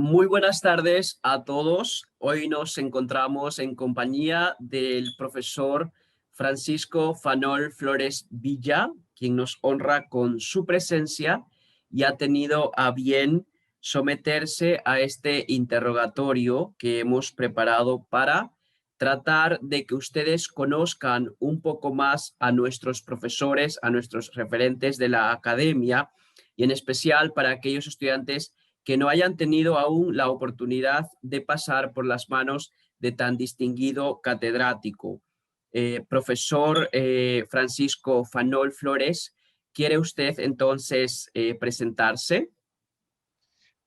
Muy buenas tardes a todos. Hoy nos encontramos en compañía del profesor Francisco Fanol Flores Villa, quien nos honra con su presencia y ha tenido a bien someterse a este interrogatorio que hemos preparado para tratar de que ustedes conozcan un poco más a nuestros profesores, a nuestros referentes de la academia y en especial para aquellos estudiantes que no hayan tenido aún la oportunidad de pasar por las manos de tan distinguido catedrático. Profesor Francisco Fanol Flores, ¿quiere usted entonces presentarse?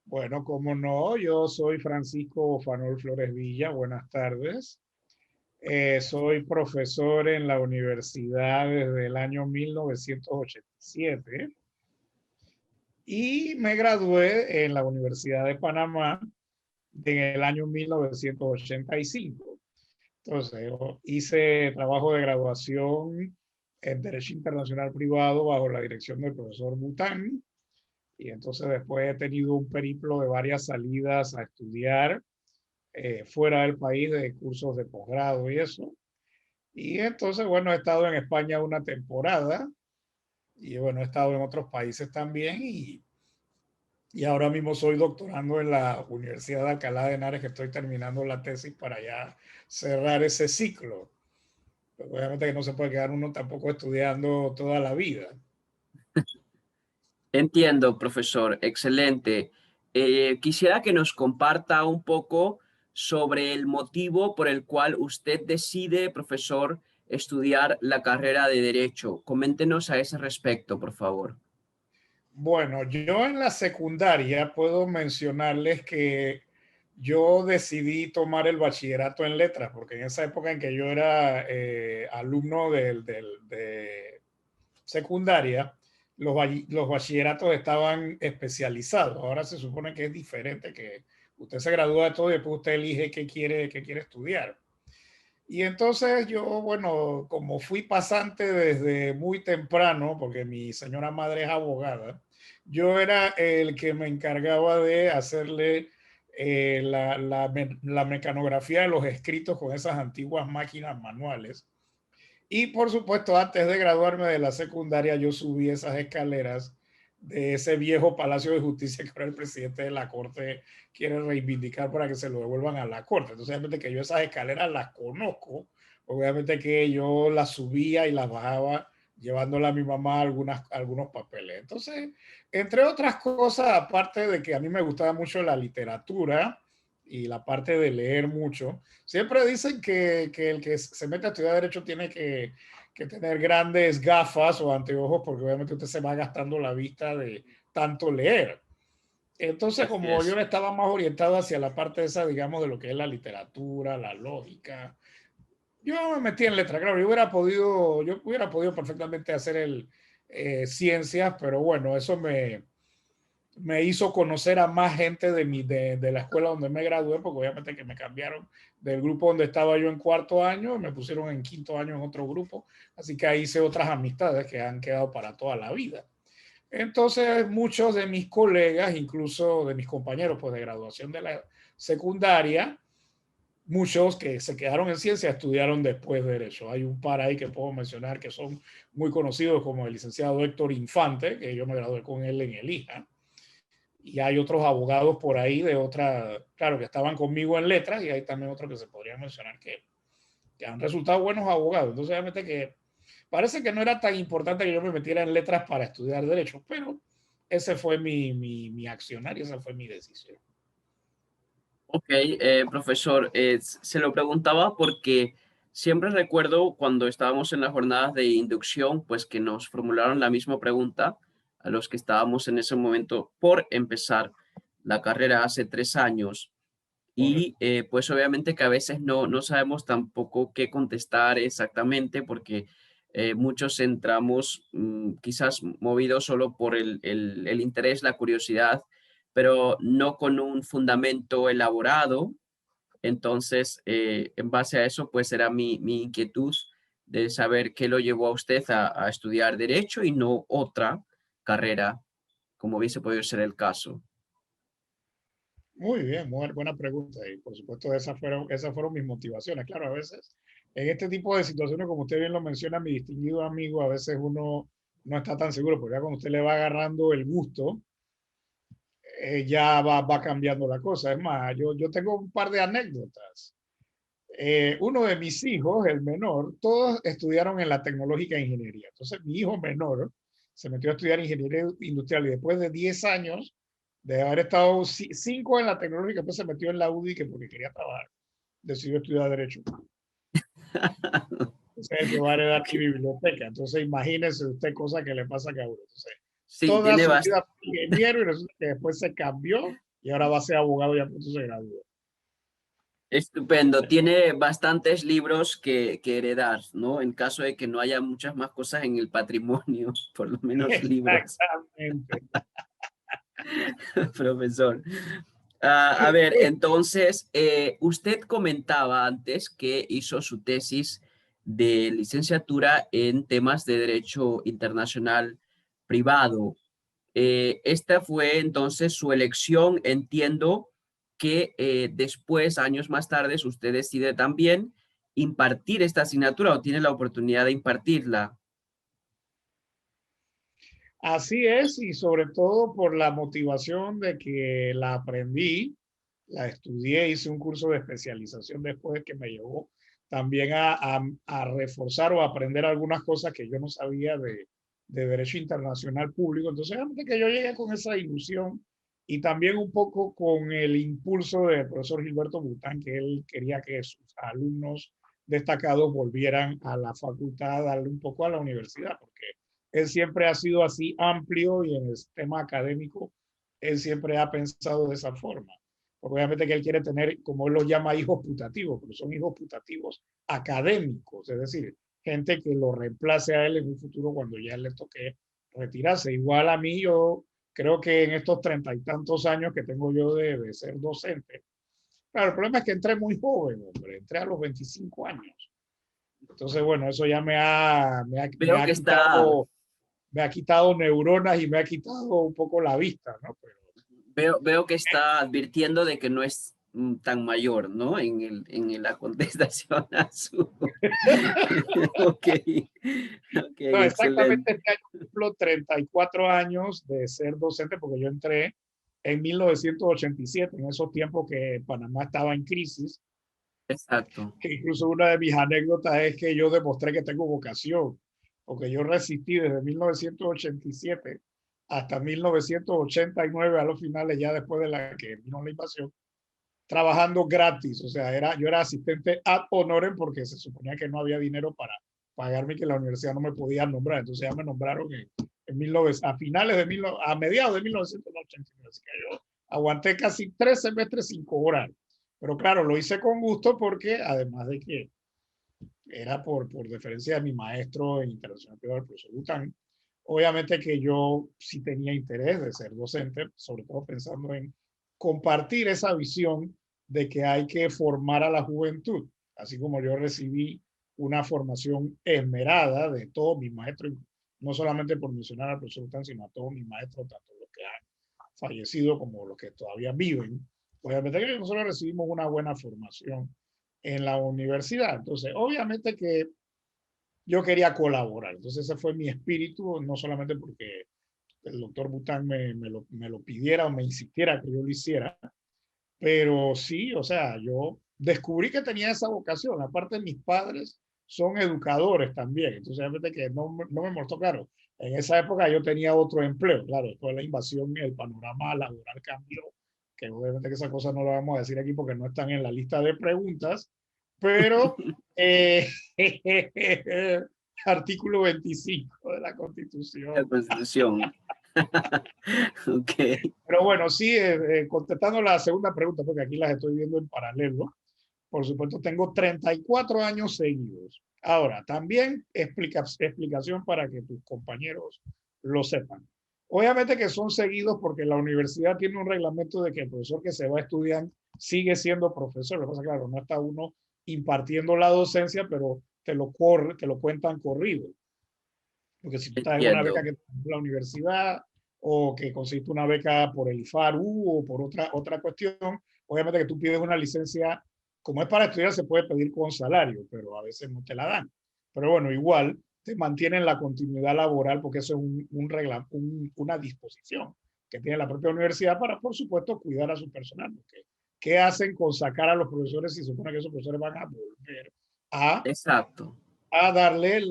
Bueno, como no, yo soy Francisco Fanol Flores Villa, buenas tardes. Soy profesor en la universidad desde el año 1987 y me gradué en la Universidad de Panamá en el año 1985. Entonces, yo hice trabajo de graduación en Derecho Internacional Privado bajo la dirección del profesor Bután. Y entonces después he tenido un periplo de varias salidas a estudiar fuera del país de cursos de posgrado y eso. Y entonces, bueno, he estado en España una temporada y bueno, he estado en otros países también y ahora mismo soy doctorando en la Universidad de Alcalá de Henares, que estoy terminando la tesis para ya cerrar ese ciclo. Pero obviamente que no se puede quedar uno tampoco estudiando toda la vida. Entiendo, profesor. Excelente. Quisiera que nos comparta un poco sobre el motivo por el cual usted decide, profesor, estudiar la carrera de Derecho. Coméntenos a ese respecto, por favor. Bueno, yo en la secundaria puedo mencionarles que yo decidí tomar el bachillerato en letras, porque en esa época en que yo era alumno de secundaria, los bachilleratos estaban especializados. Ahora se supone que es diferente, que usted se gradúa de todo y después usted elige qué quiere estudiar. Y entonces yo, bueno, como fui pasante desde muy temprano, porque mi señora madre es abogada, yo era el que me encargaba de hacerle la mecanografía de los escritos con esas antiguas máquinas manuales. Y por supuesto, antes de graduarme de la secundaria, yo subí esas escaleras de ese viejo Palacio de Justicia que ahora el presidente de la Corte quiere reivindicar para que se lo devuelvan a la Corte. Entonces, obviamente que yo esas escaleras las conozco, obviamente que yo las subía y las bajaba llevándole a mi mamá algunos papeles. Entonces, entre otras cosas, aparte de que a mí me gustaba mucho la literatura y la parte de leer mucho, siempre dicen que el que se mete a estudiar Derecho tiene que tener grandes gafas o anteojos porque obviamente usted se va gastando la vista de tanto leer. Entonces, Así como yo es. estaba más orientado hacia la parte esa, digamos, de lo que es la literatura, la lógica, yo me metí en letra. Claro, yo hubiera podido perfectamente hacer ciencias, pero bueno, eso me hizo conocer a más gente de la escuela donde me gradué, porque obviamente que me cambiaron del grupo donde estaba yo en cuarto año, me pusieron en quinto año en otro grupo, así que ahí hice otras amistades que han quedado para toda la vida. Entonces, muchos de mis colegas, incluso de mis compañeros pues, de graduación de la secundaria, muchos que se quedaron en ciencia estudiaron después Derecho. Hay un par ahí que puedo mencionar que son muy conocidos, como el licenciado Héctor Infante, que yo me gradué con él en el IJA, y hay otros abogados por ahí de otra, claro, que estaban conmigo en letras y hay también otros que se podrían mencionar que han resultado buenos abogados. Entonces, obviamente que parece que no era tan importante que yo me metiera en letras para estudiar derecho, pero ese fue mi accionar y esa fue mi decisión. Ok, profesor, se lo preguntaba porque siempre recuerdo cuando estábamos en las jornadas de inducción, pues que nos formularon la misma pregunta a los que estábamos en ese momento por empezar la carrera hace 3 años. Y Correcto. pues obviamente que a veces no sabemos tampoco qué contestar exactamente porque muchos entramos quizás movidos solo por el interés, la curiosidad, pero no con un fundamento elaborado. Entonces, en base a eso, pues era mi inquietud de saber qué lo llevó a usted a estudiar derecho y no otra carrera, como hubiese podido ser el caso. Muy bien, muy buena pregunta. Y por supuesto, esas fueron mis motivaciones. Claro, a veces en este tipo de situaciones, como usted bien lo menciona, mi distinguido amigo, a veces uno no está tan seguro, porque ya cuando usted le va agarrando el gusto, ya va cambiando la cosa. Es más, yo tengo un par de anécdotas. Uno de mis hijos, el menor, todos estudiaron en la tecnológica e ingeniería. Entonces, mi hijo menor se metió a estudiar ingeniería industrial y después de 10 años de haber estado 5 en la tecnológica, pues se metió en la UDI que porque quería trabajar, decidió estudiar Derecho. Es el que va a heredar mi biblioteca. Entonces, imagínese usted cosa que le pasa a cada uno. Entonces, Sí, toda tiene su vida fue ingeniero y resulta que después se cambió y ahora va a ser abogado y a punto se graduó. estupendo. Tiene bastantes libros que heredar, ¿no? En caso de que no haya muchas más cosas en el patrimonio, por lo menos libros, Exactamente. profesor. A ver, entonces, usted comentaba antes que hizo su tesis de licenciatura en temas de derecho internacional privado. Esta fue entonces su elección. Entiendo que después, años más tarde, usted decide también impartir esta asignatura o tiene la oportunidad de impartirla. Así es, y sobre todo por la motivación de que la aprendí, la estudié, hice un curso de especialización después que me llevó también a reforzar o aprender algunas cosas que yo no sabía de derecho internacional público. Entonces, realmente que yo llegué con esa ilusión y también un poco con el impulso del profesor Gilberto Bután, que él quería que sus alumnos destacados volvieran a la facultad a darle un poco a la universidad, porque él siempre ha sido así amplio y en el tema académico, él siempre ha pensado de esa forma. Porque obviamente que él quiere tener, como él los llama, hijos putativos, pero son hijos putativos académicos, es decir, gente que lo reemplace a él en un futuro cuando ya le toque retirarse. Igual a mí, yo creo que en estos 30 y tantos años que tengo yo de ser docente, claro, el problema es que entré muy joven, hombre, entré a los 25 años. Entonces, bueno, eso ya me Veo ha que está, quitado neuronas y me ha quitado un poco la vista, ¿no? Pero, veo que está advirtiendo de que no es tan mayor, ¿no? En la contestación a su... Ok, ok, no, exactamente excelente. este año cumplo 34 años de ser docente porque yo entré en 1987, en esos tiempos que Panamá estaba en crisis. Exacto. Que incluso una de mis anécdotas es que yo demostré que tengo vocación, porque yo resistí desde 1987 hasta 1989 a los finales, ya después de la que vino la invasión, trabajando gratis. O sea, yo era asistente ad honorem porque se suponía que no había dinero para pagarme y que la universidad no me podía nombrar. Entonces ya me nombraron en 19, a mediados de 1989. Así que yo aguanté casi 3 semestres sin cobrar. Pero claro, lo hice con gusto porque además de que era por deferencia de mi maestro en internacional privado, el profesor Bután, obviamente que yo sí tenía interés de ser docente, sobre todo pensando en compartir esa visión de que hay que formar a la juventud, así como yo recibí una formación esmerada de todos mis maestros, no solamente por mencionar al profesor Bután, sino a todos mis maestros, tanto los que han fallecido como los que todavía viven. Obviamente que nosotros recibimos una buena formación en la universidad. Entonces, obviamente que yo quería colaborar. Entonces, ese fue mi espíritu, no solamente porque el doctor Bután me lo pidiera o me insistiera que yo lo hiciera, pero sí, o sea, yo descubrí que tenía esa vocación. Aparte, mis padres son educadores también. Entonces, obviamente que no me mostró claro. En esa época yo tenía otro empleo. Claro, después de la invasión, el panorama laboral cambió, que obviamente que esas cosas no las vamos a decir aquí porque no están en la lista de preguntas, pero eh, artículo 25 de la La Constitución. Constitución. Ok. Pero bueno, sí, contestando la segunda pregunta, porque aquí las estoy viendo en paralelo. Por supuesto, tengo 34 años seguidos. Ahora, también explicación para que tus compañeros lo sepan. Obviamente que son seguidos porque la universidad tiene un reglamento de que el profesor que se va a estudiar sigue siendo profesor. Lo que pasa, claro, no está uno impartiendo la docencia, pero te lo cuentan corrido. Porque si tú estás en una beca Entiendo. que la universidad o que conseguiste una beca por el IFARU o por otra cuestión, obviamente que tú pides una licencia, como es para estudiar, se puede pedir con salario, pero a veces no te la dan. Pero bueno, igual te mantienen la continuidad laboral porque eso es una disposición que tiene la propia universidad para, por supuesto, cuidar a su personal. Porque, ¿qué hacen con sacar a los profesores si se supone que esos profesores van a volver a, Exacto. a darle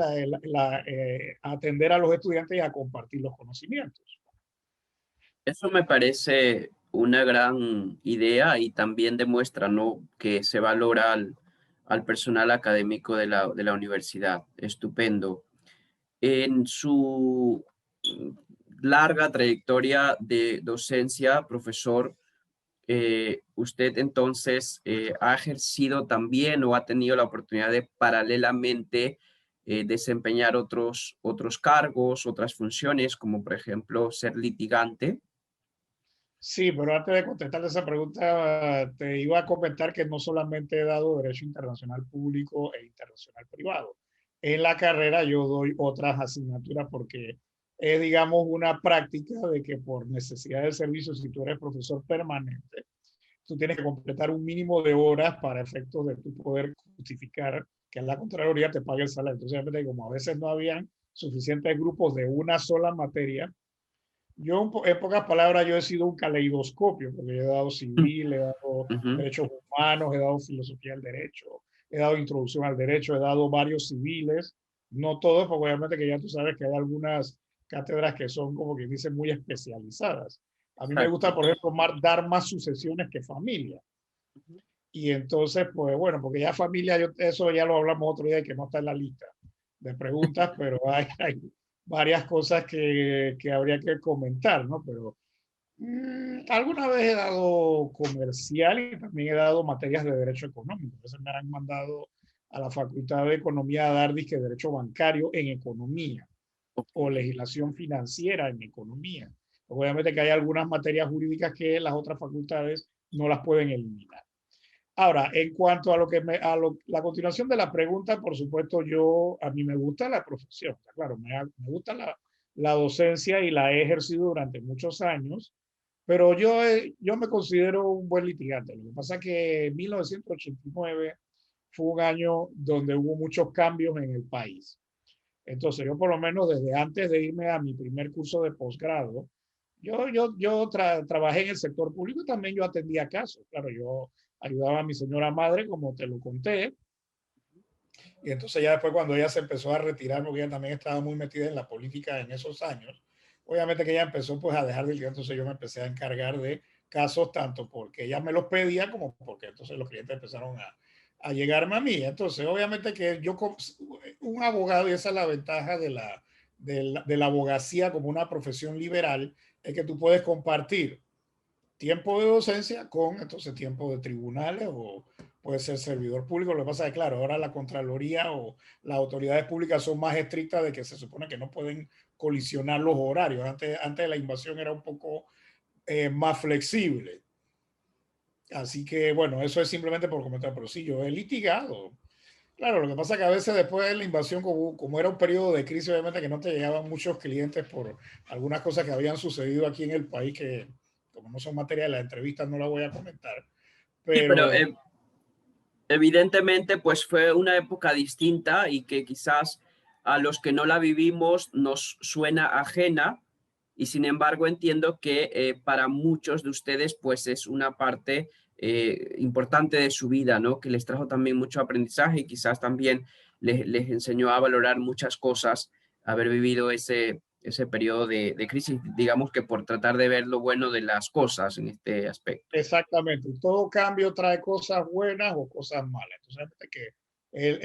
a atender a los estudiantes y a compartir los conocimientos? Eso me parece una gran idea y también demuestra, ¿no?, que se valora al personal académico de la universidad. Estupendo. En su larga trayectoria de docencia, profesor, usted entonces ha ejercido también o ha tenido la oportunidad de paralelamente desempeñar otros cargos, otras funciones, como por ejemplo ser litigante. Sí, pero antes de contestar esa pregunta, te iba a comentar que no solamente he dado Derecho Internacional Público e Internacional Privado. En la carrera yo doy otras asignaturas porque es, digamos, una práctica de que por necesidad del servicio, si tú eres profesor permanente, tú tienes que completar un mínimo de horas para efectos de tu poder justificar que la Contraloría te pague el salario. Entonces, como a veces no habían suficientes grupos de una sola materia, yo, en pocas palabras, yo he sido un caleidoscopio, porque he dado civil, he dado Ujú. derechos humanos, he dado filosofía del derecho, he dado introducción al derecho, he dado varios civiles, no todos, porque obviamente que ya tú sabes que hay algunas cátedras que son, como que dicen, muy especializadas. A mí me gusta, Exacto. por ejemplo, dar más sucesiones que familia. Y entonces, pues bueno, porque ya familia, eso ya lo hablamos otro día, que no está en la lista de preguntas, pero hay varias cosas que habría que comentar, ¿no? Pero alguna vez he dado comercial y también he dado materias de derecho económico. Entonces me han mandado a la Facultad de Economía a dar disque derecho bancario en economía o Ok. legislación financiera en economía. Obviamente que hay algunas materias jurídicas que las otras facultades no las pueden eliminar. Ahora, en cuanto a la continuación de la pregunta, por supuesto, a mí me gusta la profesión, claro, me gusta la docencia y la he ejercido durante muchos años, pero yo me considero un buen litigante. Lo que pasa es que 1989 fue un año donde hubo muchos cambios en el país. Entonces, yo por lo menos desde antes de irme a mi primer curso de posgrado, trabajé en el sector público y también yo atendía casos. Claro, yo ayudaba a mi señora madre, como te lo conté, y entonces ya después cuando ella se empezó a retirar, porque ella también estaba muy metida en la política en esos años, obviamente que ella empezó pues a dejar de lidiar, entonces yo me empecé a encargar de casos tanto porque ella me los pedía como porque entonces los clientes empezaron a llegarme a mí. Entonces, obviamente que un abogado, y esa es la ventaja de la abogacía como una profesión liberal, es que tú puedes compartir tiempo de docencia con entonces tiempo de tribunales o puede ser servidor público. Lo que pasa es que, claro, ahora la Contraloría o las autoridades públicas son más estrictas de que se supone que no pueden colisionar los horarios. Antes de la invasión era un poco más flexible. Así que, bueno, eso es simplemente por comentar, pero sí, yo he litigado. Claro, lo que pasa es que a veces después de la invasión, como era un periodo de crisis, obviamente que no te llegaban muchos clientes por algunas cosas que habían sucedido aquí en el país, que como no son materia de la entrevista no la voy a comentar, Sí, pero pero evidentemente pues fue una época distinta y que quizás a los que no la vivimos nos suena ajena y sin embargo entiendo que para muchos de ustedes pues es una parte importante de su vida, ¿no? Que les trajo también mucho aprendizaje y quizás también les enseñó a valorar muchas cosas, haber vivido ese periodo de crisis, digamos que por tratar de ver lo bueno de las cosas en este aspecto. exactamente, todo cambio trae cosas buenas o cosas malas. Entonces, obviamente que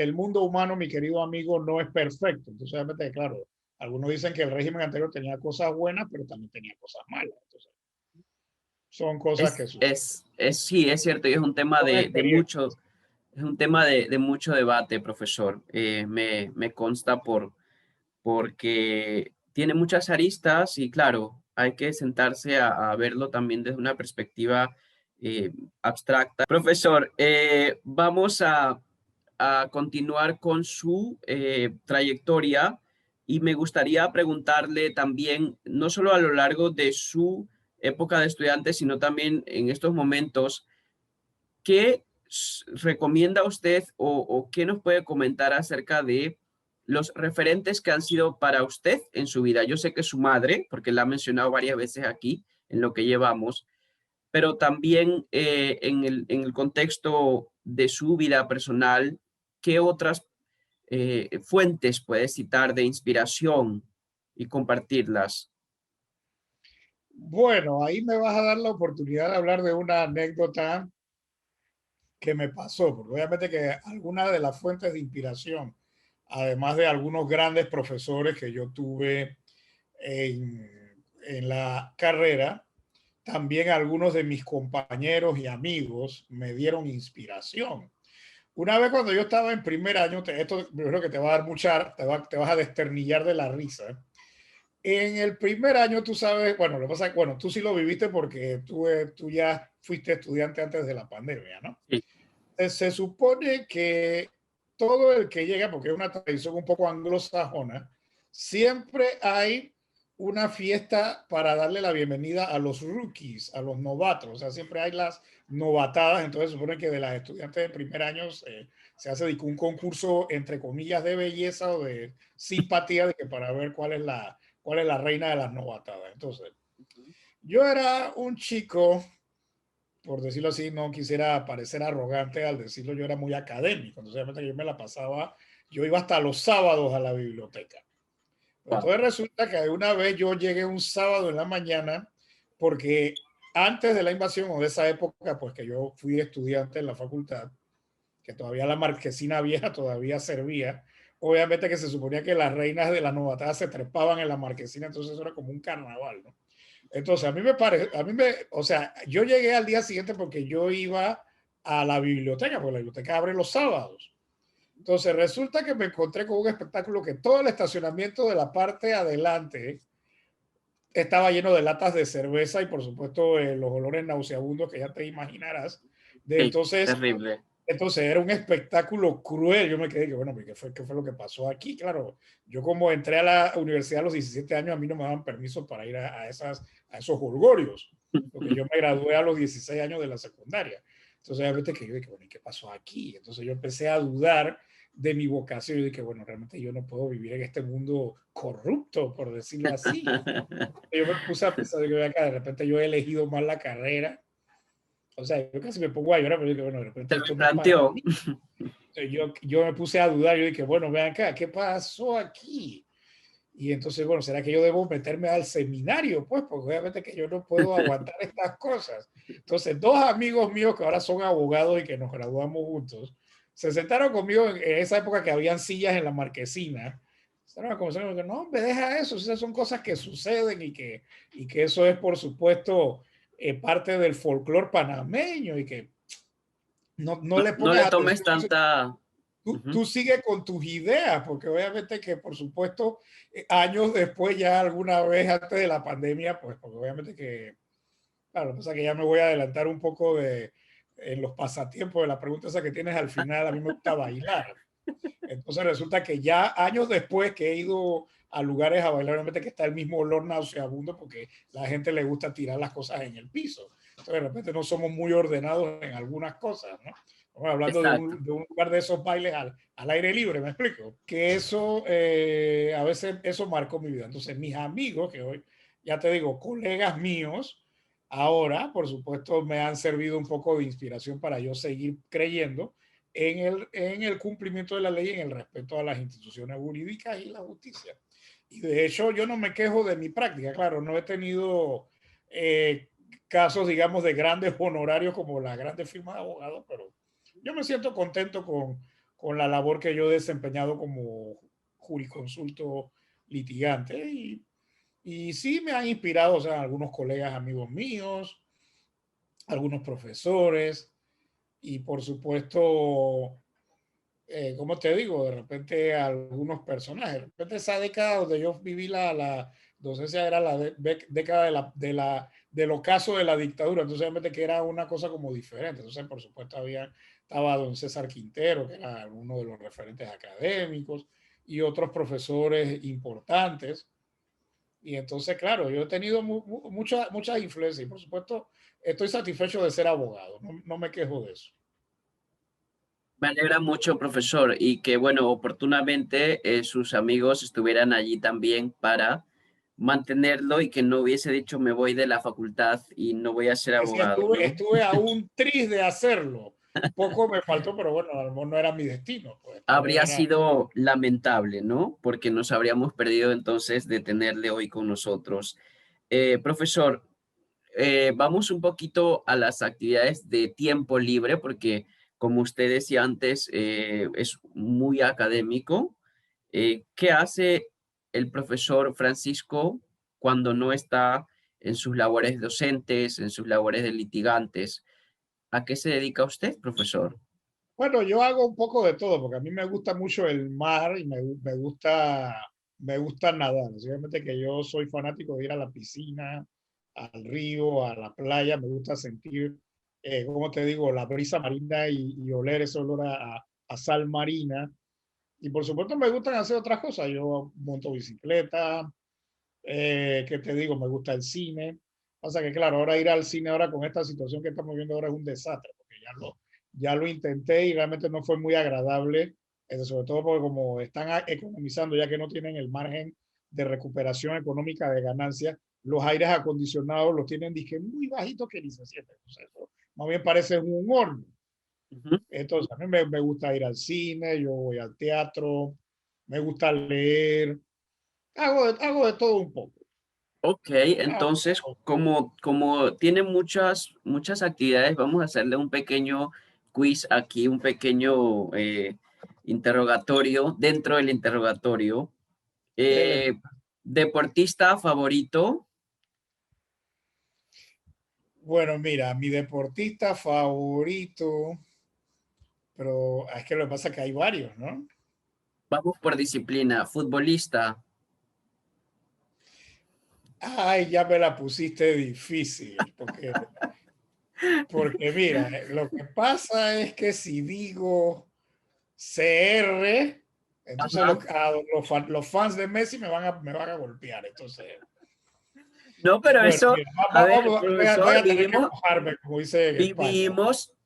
el mundo humano, mi querido amigo, no es perfecto. Entonces, obviamente, claro, algunos dicen que el régimen anterior tenía cosas buenas, pero también tenía cosas malas. Entonces, son cosas que suceden. Sí, es cierto, y es un tema Son de mucho, experiencias. es un tema de mucho debate, profesor. Me consta porque tiene muchas aristas y claro, hay que sentarse a verlo también desde una perspectiva abstracta. Profesor, vamos a continuar con su trayectoria. Y me gustaría preguntarle también, no solo a lo largo de su época de estudiante, sino también en estos momentos, ¿qué recomienda usted o qué nos puede comentar acerca de los referentes que han sido para usted en su vida? Yo sé que su madre, porque la ha mencionado varias veces aquí en lo que llevamos, pero también en el contexto de su vida personal, ¿qué otras fuentes puedes citar de inspiración y compartirlas? Bueno, ahí me vas a dar la oportunidad de hablar de una anécdota que me pasó, porque obviamente que algunas de las fuentes de inspiración, además de algunos grandes profesores que yo tuve en la carrera, también algunos de mis compañeros y amigos me dieron inspiración. Una vez cuando yo estaba en primer año, esto yo creo que te va a dar mucha, te vas a desternillar de la risa. En el primer año, tú sabes, bueno, lo que pasa es que, bueno, tú sí lo viviste porque tú ya fuiste estudiante antes de la pandemia, ¿no? Sí, Se supone que todo el que llega, porque es una tradición un poco anglosajona, siempre hay una fiesta para darle la bienvenida a los rookies, a los novatos. O sea, siempre hay las novatadas. Entonces, se supone que de las estudiantes de primer año se hace un concurso, entre comillas, de belleza o de simpatía, de que para ver cuál es la reina de las novatadas. Entonces, yo era un chico, por decirlo así, no quisiera parecer arrogante al decirlo, yo era muy académico, entonces obviamente yo me la pasaba, yo iba hasta los sábados a la biblioteca. wow. Entonces resulta que una vez yo llegué un sábado en la mañana, porque antes de la invasión o de esa época, pues que yo fui estudiante en la facultad, que todavía la marquesina vieja todavía servía, obviamente que se suponía que las reinas de la novatada se trepaban en la marquesina, entonces eso era como un carnaval, ¿no? Entonces, a mí me parece, o sea, yo llegué al día siguiente porque yo iba a la biblioteca, porque la biblioteca abre los sábados. Entonces, resulta que me encontré con un espectáculo que todo el estacionamiento de la parte adelante estaba lleno de latas de cerveza y, por supuesto, los olores nauseabundos que ya te imaginarás. De Sí, entonces, terrible. entonces era un espectáculo cruel. Yo me quedé que, bueno, qué fue lo que pasó aquí? Claro, yo como entré a la universidad a los 17 años, a mí no me daban permiso para ir a esos holgorios, porque yo me gradué a los 16 años de la secundaria. Entonces, obviamente que yo dije, bueno, ¿y qué pasó aquí? Entonces yo empecé a dudar de mi vocación. Yo dije, bueno, realmente yo no puedo vivir en este mundo corrupto, por decirlo así. Yo me puse a pensar que de repente yo he elegido mal la carrera. O sea, yo casi me pongo a llorar, pero yo digo, bueno, de Se repente esto no es para replanteó. mí. Yo me puse a dudar, yo dije, bueno, vean acá, ¿qué pasó aquí? Y entonces, bueno, ¿será que yo debo meterme al seminario? Pues, porque obviamente que yo no puedo aguantar estas cosas. Entonces, dos amigos míos que ahora son abogados y que nos graduamos juntos, se sentaron conmigo en esa época que habían sillas en la marquesina. Estaban a conversar, no, hombre, deja eso, esas son cosas que suceden y que eso es, por supuesto, parte del folclore panameño y que no le No le pongas tomes atención a eso. tanta... Tú sigues con tus ideas, porque obviamente que, por supuesto, años después, ya alguna vez antes de la pandemia, pues, porque obviamente que, claro, o sea que ya me voy a adelantar un poco en los pasatiempos de la pregunta esa que tienes al final, a mí me gusta bailar. Entonces resulta que ya años después que he ido a lugares a bailar, obviamente que está el mismo olor nauseabundo porque la gente le gusta tirar las cosas en el piso. Entonces de repente no somos muy ordenados en algunas cosas, ¿no? Estamos hablando Exacto. de un lugar de esos bailes al aire libre, ¿me explico? Que eso, a veces, eso marcó mi vida. Entonces mis amigos, que hoy, ya te digo, colegas míos, ahora, por supuesto, me han servido un poco de inspiración para yo seguir creyendo en el cumplimiento de la ley, en el respeto a las instituciones jurídicas y la justicia. Y de hecho, yo no me quejo de mi práctica. Claro, no he tenido casos, digamos, de grandes honorarios como las grandes firmas de abogados, pero yo me siento contento con la labor que yo he desempeñado como jurisconsulto litigante. Y sí me han inspirado, o sea, algunos colegas, amigos míos, algunos profesores y por supuesto ¿cómo te digo? De repente algunos personajes. De repente esa década donde yo viví la docencia era la década del ocaso de la dictadura. Entonces, obviamente que era una cosa como diferente. Entonces, por supuesto, estaba don César Quintero, que era uno de los referentes académicos. y otros profesores importantes. Y entonces, claro, yo he tenido mucha influencia y por supuesto estoy satisfecho de ser abogado, no me quejo de eso. Me alegra mucho, profesor, y que, bueno, oportunamente sus amigos estuvieran allí también para mantenerlo y que no hubiese dicho me voy de la facultad y no voy a ser Que sí, abogado, ¿no? estuve a un tris de hacerlo. Poco me faltó, pero bueno, a lo mejor no era mi destino. Pues tal vez Habría era. sido lamentable, ¿no? Porque nos habríamos perdido entonces de tenerle hoy con nosotros. Profesor, vamos un poquito a las actividades de tiempo libre, porque como usted decía antes, es muy académico. ¿Qué hace el profesor Francisco cuando no está en sus labores docentes, en sus labores de litigantes? ¿A qué se dedica usted, profesor? Bueno, yo hago un poco de todo, porque a mí me gusta mucho el mar y me gusta nadar. Obviamente que yo soy fanático de ir a la piscina, al río, a la playa. Me gusta sentir, como te digo, la brisa marina y oler ese olor a sal marina. Y por supuesto me gustan hacer otras cosas. Yo monto bicicleta, ¿qué te digo? Me gusta el cine. Pasa que, claro, ahora ir al cine ahora con esta situación que estamos viendo ahora es un desastre, porque ya lo intenté y realmente no fue muy agradable, sobre todo porque como están economizando, ya que no tienen el margen de recuperación económica de ganancias, los aires acondicionados los tienen dije, muy bajitos que ni se sienten. Entonces, eso más bien parece un horno. Ujú. Entonces, a mí me gusta ir al cine, yo voy al teatro, me gusta leer, hago de todo un poco. Ok, entonces, como tiene muchas actividades, vamos a hacerle un pequeño quiz aquí, un pequeño interrogatorio dentro del interrogatorio. Dele. Eh, Deportista favorito. Bueno, mira, mi deportista favorito, pero es que lo que pasa es que hay varios, ¿no? Vamos por disciplina. Futbolista. Ay, ya me la pusiste difícil, porque mira, lo que pasa es que si digo CR, entonces Ajá. los fans de Messi me van a golpear. Entonces, No, pero bueno, eso, mira, a ver, voy profesor, a tener que mojarme, como dice en España.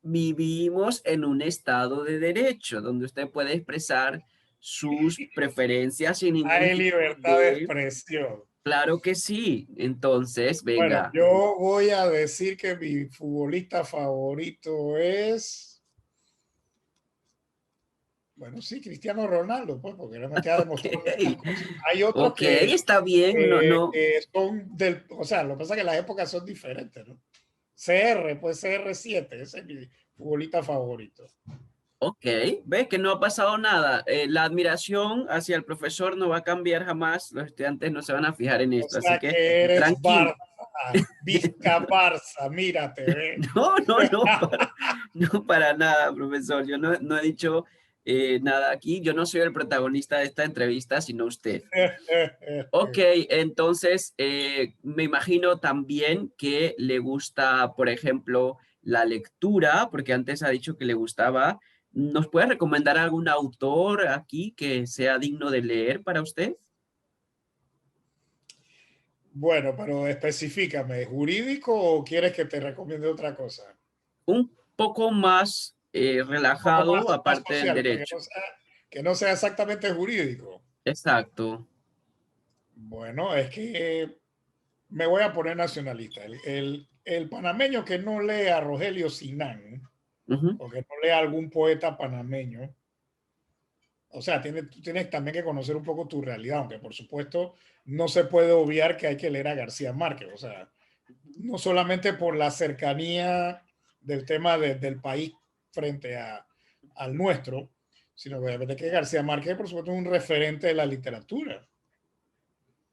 vivimos en un estado de derecho donde usted puede expresar sus preferencias sin ningún Hay tipo libertad de de... expresión. Claro que sí. Entonces, Bueno, venga. yo voy a decir que mi futbolista favorito es, bueno, sí, Cristiano Ronaldo, pues, porque realmente ha Ok, demostrado muchas cosas. Hay otros ok, está bien. No, no. que son o sea, lo que pasa es que las épocas son diferentes, ¿no? CR, pues CR7, ese es mi futbolista favorito. Ok, ve que no ha pasado nada. La admiración hacia el profesor no va a cambiar jamás. Los estudiantes no se van a fijar en O esto. Así sea que que eres tranquilo. Barça, Vizca Barça, mírate, ve. No, no, no, no para nada, profesor. Yo no he dicho nada aquí. Yo no soy el protagonista de esta entrevista, sino usted. Ok, entonces me imagino también que le gusta, por ejemplo, la lectura, porque antes ha dicho que le gustaba. ¿Nos puede recomendar algún autor aquí que sea digno de leer para usted? Bueno, pero especifícame, ¿jurídico o quieres que te recomiende otra cosa? Un poco más Un poco relajado, más aparte del social, o sea, derecho. que no sea exactamente jurídico. Exacto. Bueno, es que me voy a poner nacionalista. El panameño que no lee a Rogelio Sinán, Ujú. o que no lea algún poeta panameño, o sea, tú tienes también que conocer un poco tu realidad, aunque por supuesto no se puede obviar que hay que leer a García Márquez, o sea, no solamente por la cercanía del tema del país frente al nuestro, sino que obviamente que García Márquez, por supuesto, es un referente de la literatura.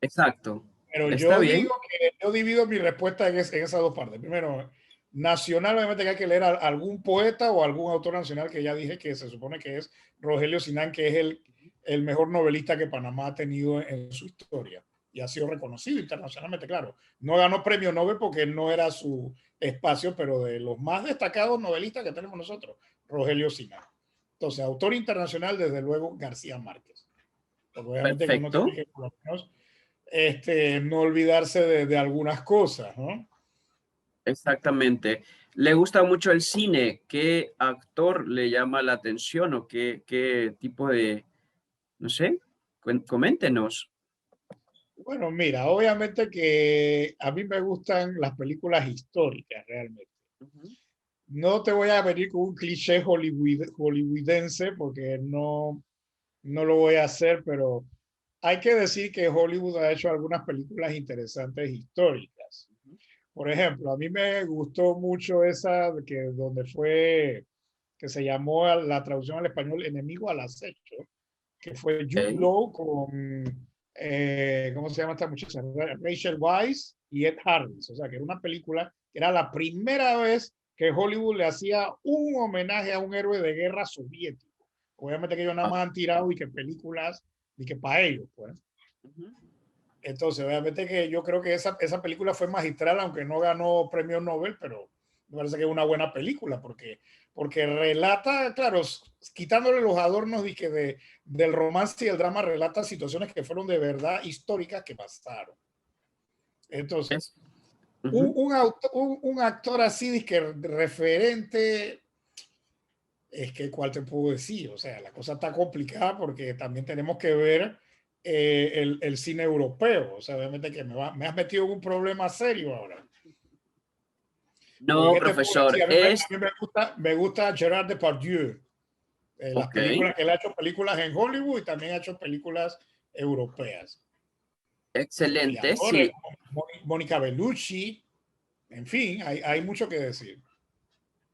Exacto. Pero Está yo digo bien. que yo divido mi respuesta en esas dos partes. Primero, nacional, obviamente que hay que leer a algún poeta o algún autor nacional que ya dije que se supone que es Rogelio Sinán, que es el mejor novelista que Panamá ha tenido en su historia y ha sido reconocido internacionalmente, claro. No ganó premio Nobel porque no era su espacio, pero de los más destacados novelistas que tenemos nosotros, Rogelio Sinán. Entonces, autor internacional, desde luego, García Márquez. Porque obviamente que uno tiene Perfecto. que, por lo menos, no olvidarse de algunas cosas, ¿no? Exactamente. ¿Le gusta mucho el cine? ¿Qué actor le llama la atención o qué tipo de, no sé, coméntenos. Bueno, mira, obviamente que a mí me gustan las películas históricas realmente. Ujú. No te voy a venir con un cliché hollywoodense porque no lo voy a hacer, pero hay que decir que Hollywood ha hecho algunas películas interesantes históricas. Por ejemplo, a mí me gustó mucho esa donde fue, que se llamó la traducción al español Enemigo al Acecho, que fue Jude Ok. Law con, ¿cómo se llama esta muchacha? Rachel Weisz y Ed Harris. O sea, que era una película, que era la primera vez que Hollywood le hacía un homenaje a un héroe de guerra soviético. Obviamente que ellos nada Ah, más han tirado y que películas, y que para ellos, pues. ujú. Entonces, obviamente que yo creo que esa película fue magistral, aunque no ganó premio Nobel, pero me parece que es una buena película, porque relata, claro, quitándole los adornos del romance y el drama, relata situaciones que fueron de verdad históricas que pasaron. Entonces, Es, ujú. un actor así, que referente, es que cuál te puedo decir, o sea, la cosa está complicada porque también tenemos que ver el cine europeo, o sea, obviamente que me has metido en un problema serio ahora. Porque, No, ¿qué te puedo profesor, decir? A es, mí me gusta Gerard Depardieu, las ok, películas que él ha hecho, películas en Hollywood y también ha hecho películas europeas. Y excelente, actores, sí. Mónica Bellucci, en fin, hay mucho que decir.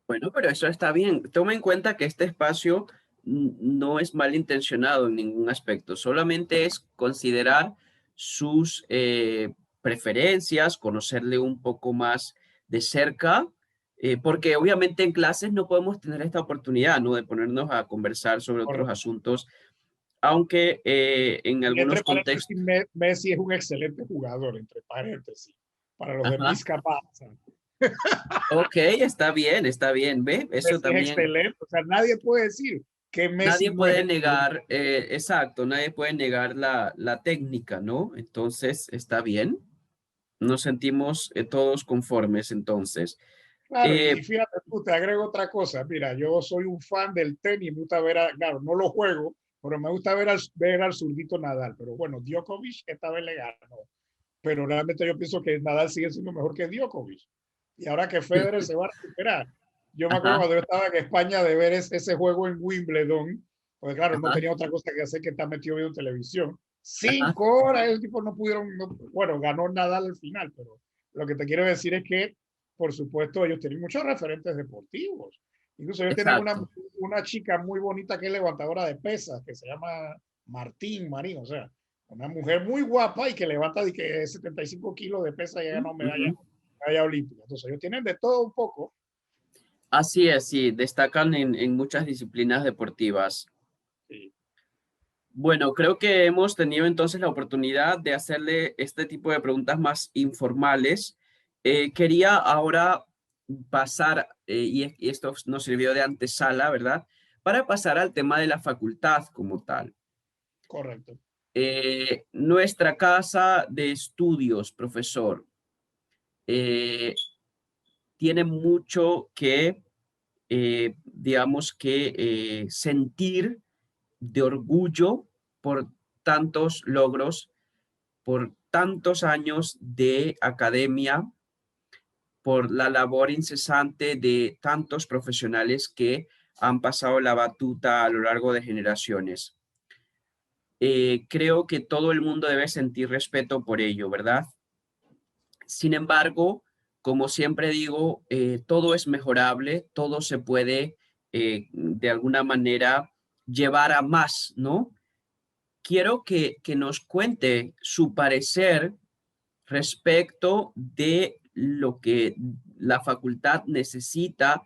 Bueno, pero eso está bien. Toma en cuenta que este espacio no es malintencionado en ningún aspecto, solamente es considerar sus preferencias, conocerle un poco más de cerca, porque obviamente en clases no podemos tener esta oportunidad, ¿no? De ponernos a conversar sobre otros Correcto. asuntos, aunque en Y entre algunos paréntesis, contextos, Messi es un excelente jugador, entre paréntesis, para los de ajá, Pizca pasa. ok, está bien, ¿ve? Eso Messi es también. excelente, o sea, nadie puede decir que Messi Nadie no es puede excelente. negar, exacto, nadie puede negar la técnica, ¿no? Entonces, está bien, nos sentimos todos conformes entonces. Claro, y Eh, fíjate tú, te agrego otra cosa. Mira, yo soy un fan del tenis, me gusta ver, claro, no lo juego, pero me gusta ver al zurdito Nadal. Pero bueno, Djokovic esta vez le ganó. Pero realmente yo pienso que Nadal sigue siendo mejor que Djokovic. Y ahora que Federer se va a recuperar. Yo me acuerdo ajá, cuando yo estaba en España de ver ese juego en Wimbledon, porque claro, no ajá, tenía otra cosa que hacer que estar metido viendo televisión. ajá, 5 horas, esos tipos no pudieron, bueno, ganó Nadal al final, pero lo que te quiero decir es que, por supuesto, ellos tienen muchos referentes deportivos. Incluso ellos tienen una, exacto. una chica muy bonita que es levantadora de pesas, que se llama Marín, o sea, una mujer muy guapa y que levanta de que 75 kilos de pesa y ha ganado Ujú. medalla olímpica. Entonces ellos tienen de todo un poco. Así es, sí, destacan en muchas disciplinas deportivas. Sí, Bueno, creo que hemos tenido entonces la oportunidad de hacerle este tipo de preguntas más informales. Quería ahora pasar, y esto nos sirvió de antesala, ¿verdad? Para pasar al tema de la facultad como tal. correcto. Nuestra casa de estudios, profesor, eh, tiene mucho que, digamos que, sentir de orgullo por tantos logros, por tantos años de academia, por la labor incesante de tantos profesionales que han pasado la batuta a lo largo de generaciones. Creo que todo el mundo debe sentir respeto por ello, ¿verdad? Sin embargo, como siempre digo, todo es mejorable, todo se puede de alguna manera llevar a más, ¿no? Quiero que nos cuente su parecer respecto de lo que la facultad necesita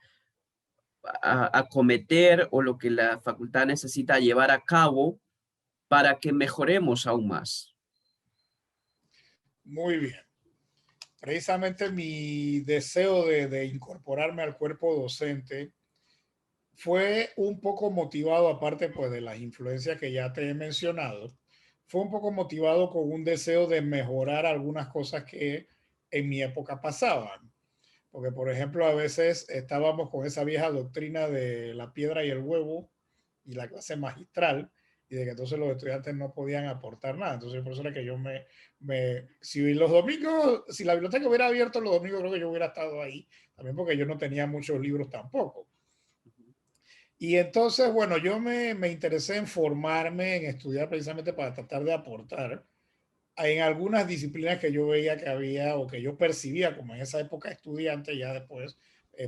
acometer o lo que la facultad necesita llevar a cabo para que mejoremos aún más. Muy bien. Precisamente mi deseo de incorporarme al cuerpo docente fue un poco motivado, aparte pues de las influencias que ya te he mencionado, fue un poco motivado con un deseo de mejorar algunas cosas que en mi época pasaban. Porque, por ejemplo, a veces estábamos con esa vieja doctrina de la piedra y el huevo y la clase magistral, y de que entonces los estudiantes no podían aportar nada. Entonces, por eso era que yo si los domingos, si la biblioteca hubiera abierto los domingos, creo que yo hubiera estado ahí, también porque yo no tenía muchos libros tampoco. Y entonces, bueno, yo me interesé en formarme, en estudiar precisamente para tratar de aportar en algunas disciplinas que yo veía que había o que yo percibía como en esa época estudiante, ya después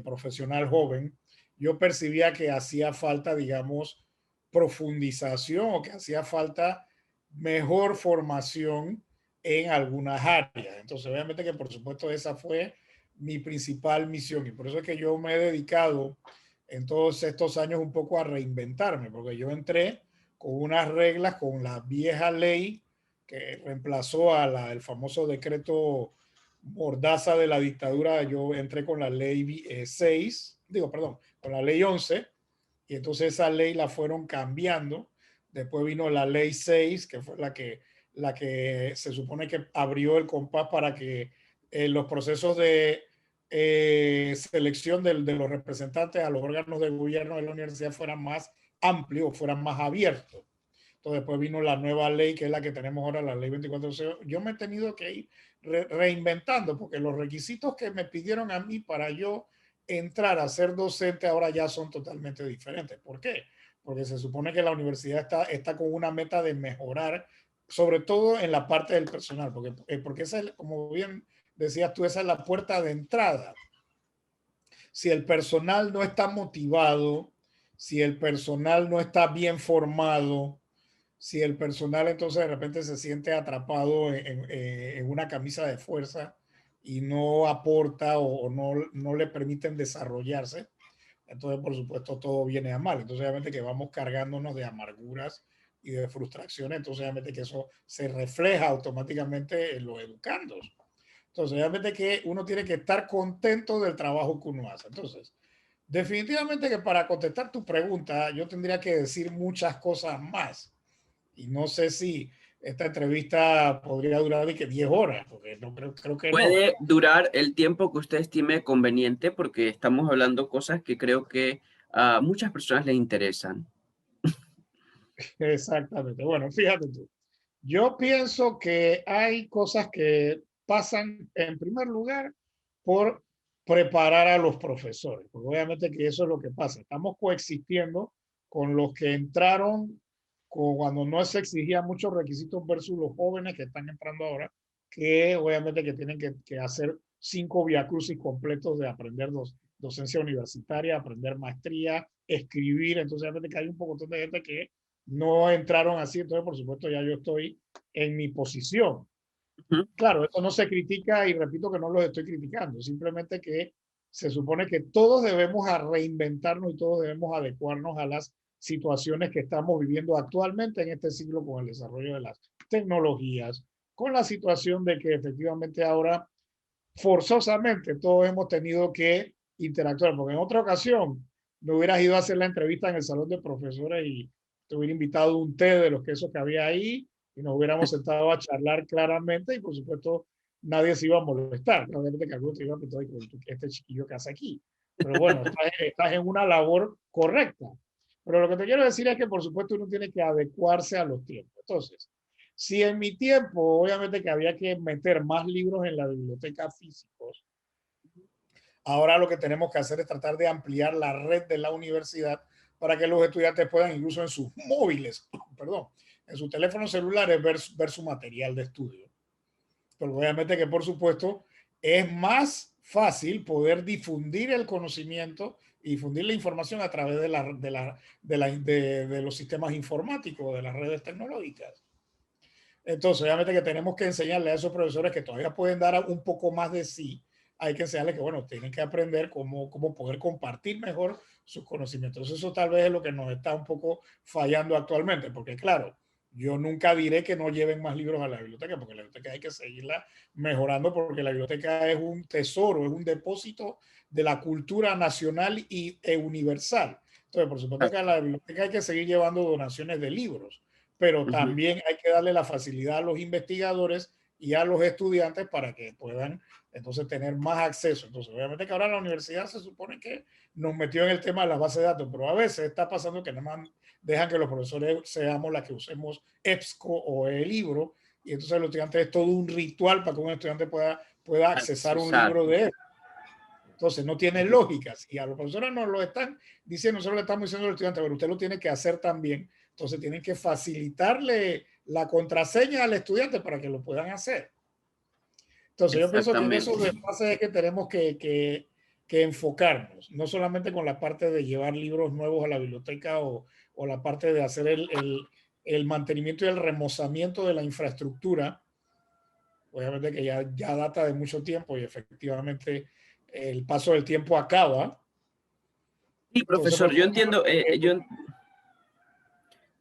profesional joven, yo percibía que hacía falta, digamos, profundización o que hacía falta mejor formación en algunas áreas. Entonces, obviamente que por supuesto esa fue mi principal misión y por eso es que yo me he dedicado en todos estos años un poco a reinventarme, porque yo entré con unas reglas, con la vieja ley que reemplazó el famoso decreto Mordaza de la dictadura. Yo entré con la ley 6, digo, perdón, con la ley 11, y entonces esa ley la fueron cambiando. Después vino la ley 6, que fue la que se supone que abrió el compás para que los procesos de selección de los representantes a los órganos de gobierno de la universidad fueran más amplios, fueran más abiertos. Entonces después vino la nueva ley, que es la que tenemos ahora, la ley 24. Yo me he tenido que ir reinventando, porque los requisitos que me pidieron a mí para yo entrar a ser docente ahora ya son totalmente diferentes. ¿Por qué? Porque se supone que la universidad está con una meta de mejorar, sobre todo en la parte del personal, porque esa es, como bien decías tú, esa es la puerta de entrada. Si el personal no está motivado, si el personal no está bien formado, si el personal entonces de repente se siente atrapado en una camisa de fuerza y no aporta o no le permiten desarrollarse, entonces por supuesto todo viene a mal. Entonces obviamente que vamos cargándonos de amarguras y de frustraciones, entonces obviamente que eso se refleja automáticamente en los educandos. Entonces obviamente que uno tiene que estar contento del trabajo que uno hace. Entonces, definitivamente que para contestar tu pregunta, yo tendría que decir muchas cosas más y no sé si esta entrevista podría durar de que 10 horas, porque no creo que no. Puede durar el tiempo que usted estime conveniente porque estamos hablando cosas que creo que a muchas personas les interesan. Exactamente. Bueno, fíjate tú. Yo pienso que hay cosas que pasan en primer lugar por preparar a los profesores, porque obviamente que eso es lo que pasa. Estamos coexistiendo con los que entraron cuando no se exigía muchos requisitos versus los jóvenes que están entrando ahora, que obviamente que tienen que hacer 5 viacrucis completos de aprender docencia universitaria, aprender maestría, escribir. Entonces, obviamente que hay un poco de gente que no entraron así, entonces por supuesto ya yo estoy en mi posición. Ujú. Claro, esto no se critica y repito que no los estoy criticando, simplemente que se supone que todos debemos a reinventarnos y todos debemos adecuarnos a las situaciones que estamos viviendo actualmente en este siglo con el desarrollo de las tecnologías, con la situación de que efectivamente ahora forzosamente todos hemos tenido que interactuar, porque en otra ocasión me hubieras ido a hacer la entrevista en el salón de profesores y te hubiera invitado un té de los quesos que había ahí y nos hubiéramos sentado a charlar claramente y por supuesto nadie se iba a molestar. Obviamente que algunos te iban a preguntar, este chiquillo que hace aquí. Pero bueno, estás en una labor correcta. Pero lo que te quiero decir es que por supuesto uno tiene que adecuarse a los tiempos. Entonces, si en mi tiempo, obviamente que había que meter más libros en la biblioteca físicos, ahora lo que tenemos que hacer es tratar de ampliar la red de la universidad para que los estudiantes puedan incluso en sus móviles, perdón, en sus teléfonos celulares ver su material de estudio. Pero obviamente que por supuesto es más fácil poder difundir el conocimiento y difundir la información a través de los sistemas informáticos, de las redes tecnológicas. Entonces, obviamente que tenemos que enseñarle a esos profesores que todavía pueden dar un poco más de sí. Hay que enseñarles que, bueno, tienen que aprender cómo poder compartir mejor sus conocimientos. Eso tal vez es lo que nos está un poco fallando actualmente, porque claro, yo nunca diré que no lleven más libros a la biblioteca, porque la biblioteca hay que seguirla mejorando, porque la biblioteca es un tesoro, es un depósito de la cultura nacional y universal. Entonces, por supuesto que a la biblioteca hay que seguir llevando donaciones de libros, pero Ujú. también hay que darle la facilidad a los investigadores y a los estudiantes para que puedan entonces tener más acceso. Entonces, obviamente que ahora la universidad se supone que nos metió en el tema de las bases de datos, pero a veces está pasando que nada más dejan que los profesores seamos las que usemos EBSCO o el libro, y entonces los estudiantes es todo un ritual para que un estudiante pueda accesar un Accesar. libro de él. Entonces no tiene lógica. Y a los profesores nos lo están diciendo, nosotros le estamos diciendo al estudiante, pero usted lo tiene que hacer también. Entonces tienen que facilitarle la contraseña al estudiante para que lo puedan hacer. Entonces yo pienso que en esos Exactamente. desfases es que tenemos que enfocarnos, no solamente con la parte de llevar libros nuevos a la biblioteca o la parte de hacer el mantenimiento y el remozamiento de la infraestructura, obviamente que ya data de mucho tiempo y efectivamente el paso del tiempo acaba. Sí, Entonces, profesor, por favor,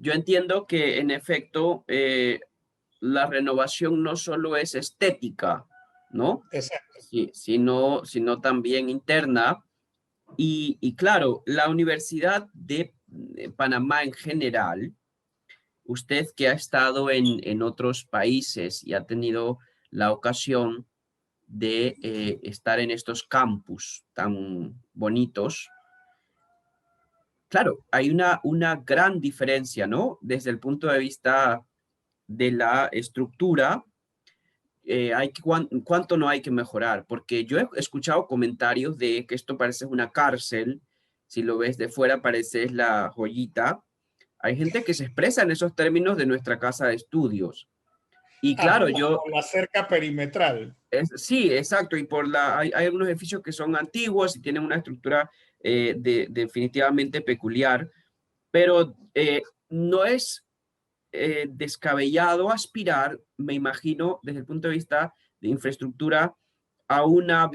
yo entiendo que en efecto la renovación no solo es estética, ¿no? exacto. Sí, sino también interna. Y claro, la Universidad de Panamá en general, usted que ha estado en otros países y ha tenido la ocasión de estar en estos campus tan bonitos, claro, hay una gran diferencia, ¿no? Desde el punto de vista de la estructura, cuánto no hay que mejorar, porque yo he escuchado comentarios de que esto parece una cárcel, si lo ves de fuera parece es la joyita. Hay gente que se expresa en esos términos de nuestra casa de estudios. Y claro, Por la cerca perimetral. sí, exacto, y hay algunos edificios que son antiguos y tienen una estructura definitivamente peculiar, pero no es descabellado aspirar, me imagino, desde el punto de vista de infraestructura, a una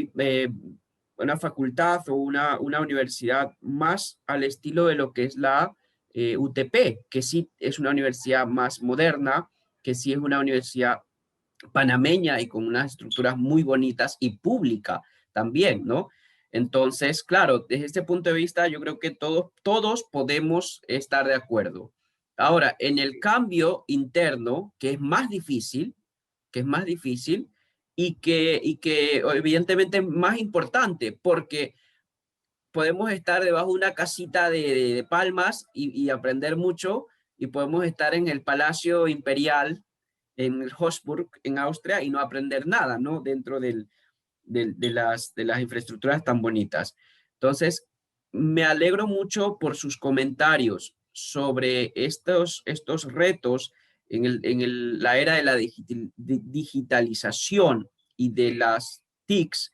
facultad o una universidad más al estilo de lo que es la UTP, que sí es una universidad más moderna, que sí es una universidad panameña y con unas estructuras muy bonitas y pública también, ¿no? Entonces, claro, desde este punto de vista, yo creo que todos podemos estar de acuerdo. Ahora, en el cambio interno, que es más difícil y que evidentemente es más importante, porque podemos estar debajo de una casita de palmas y aprender mucho, y podemos estar en el Palacio Imperial en el Hofburg, en Austria, y no aprender nada, ¿no? Dentro de las infraestructuras tan bonitas. Entonces, me alegro mucho por sus comentarios sobre estos retos la era de la digitalización y de las TICs,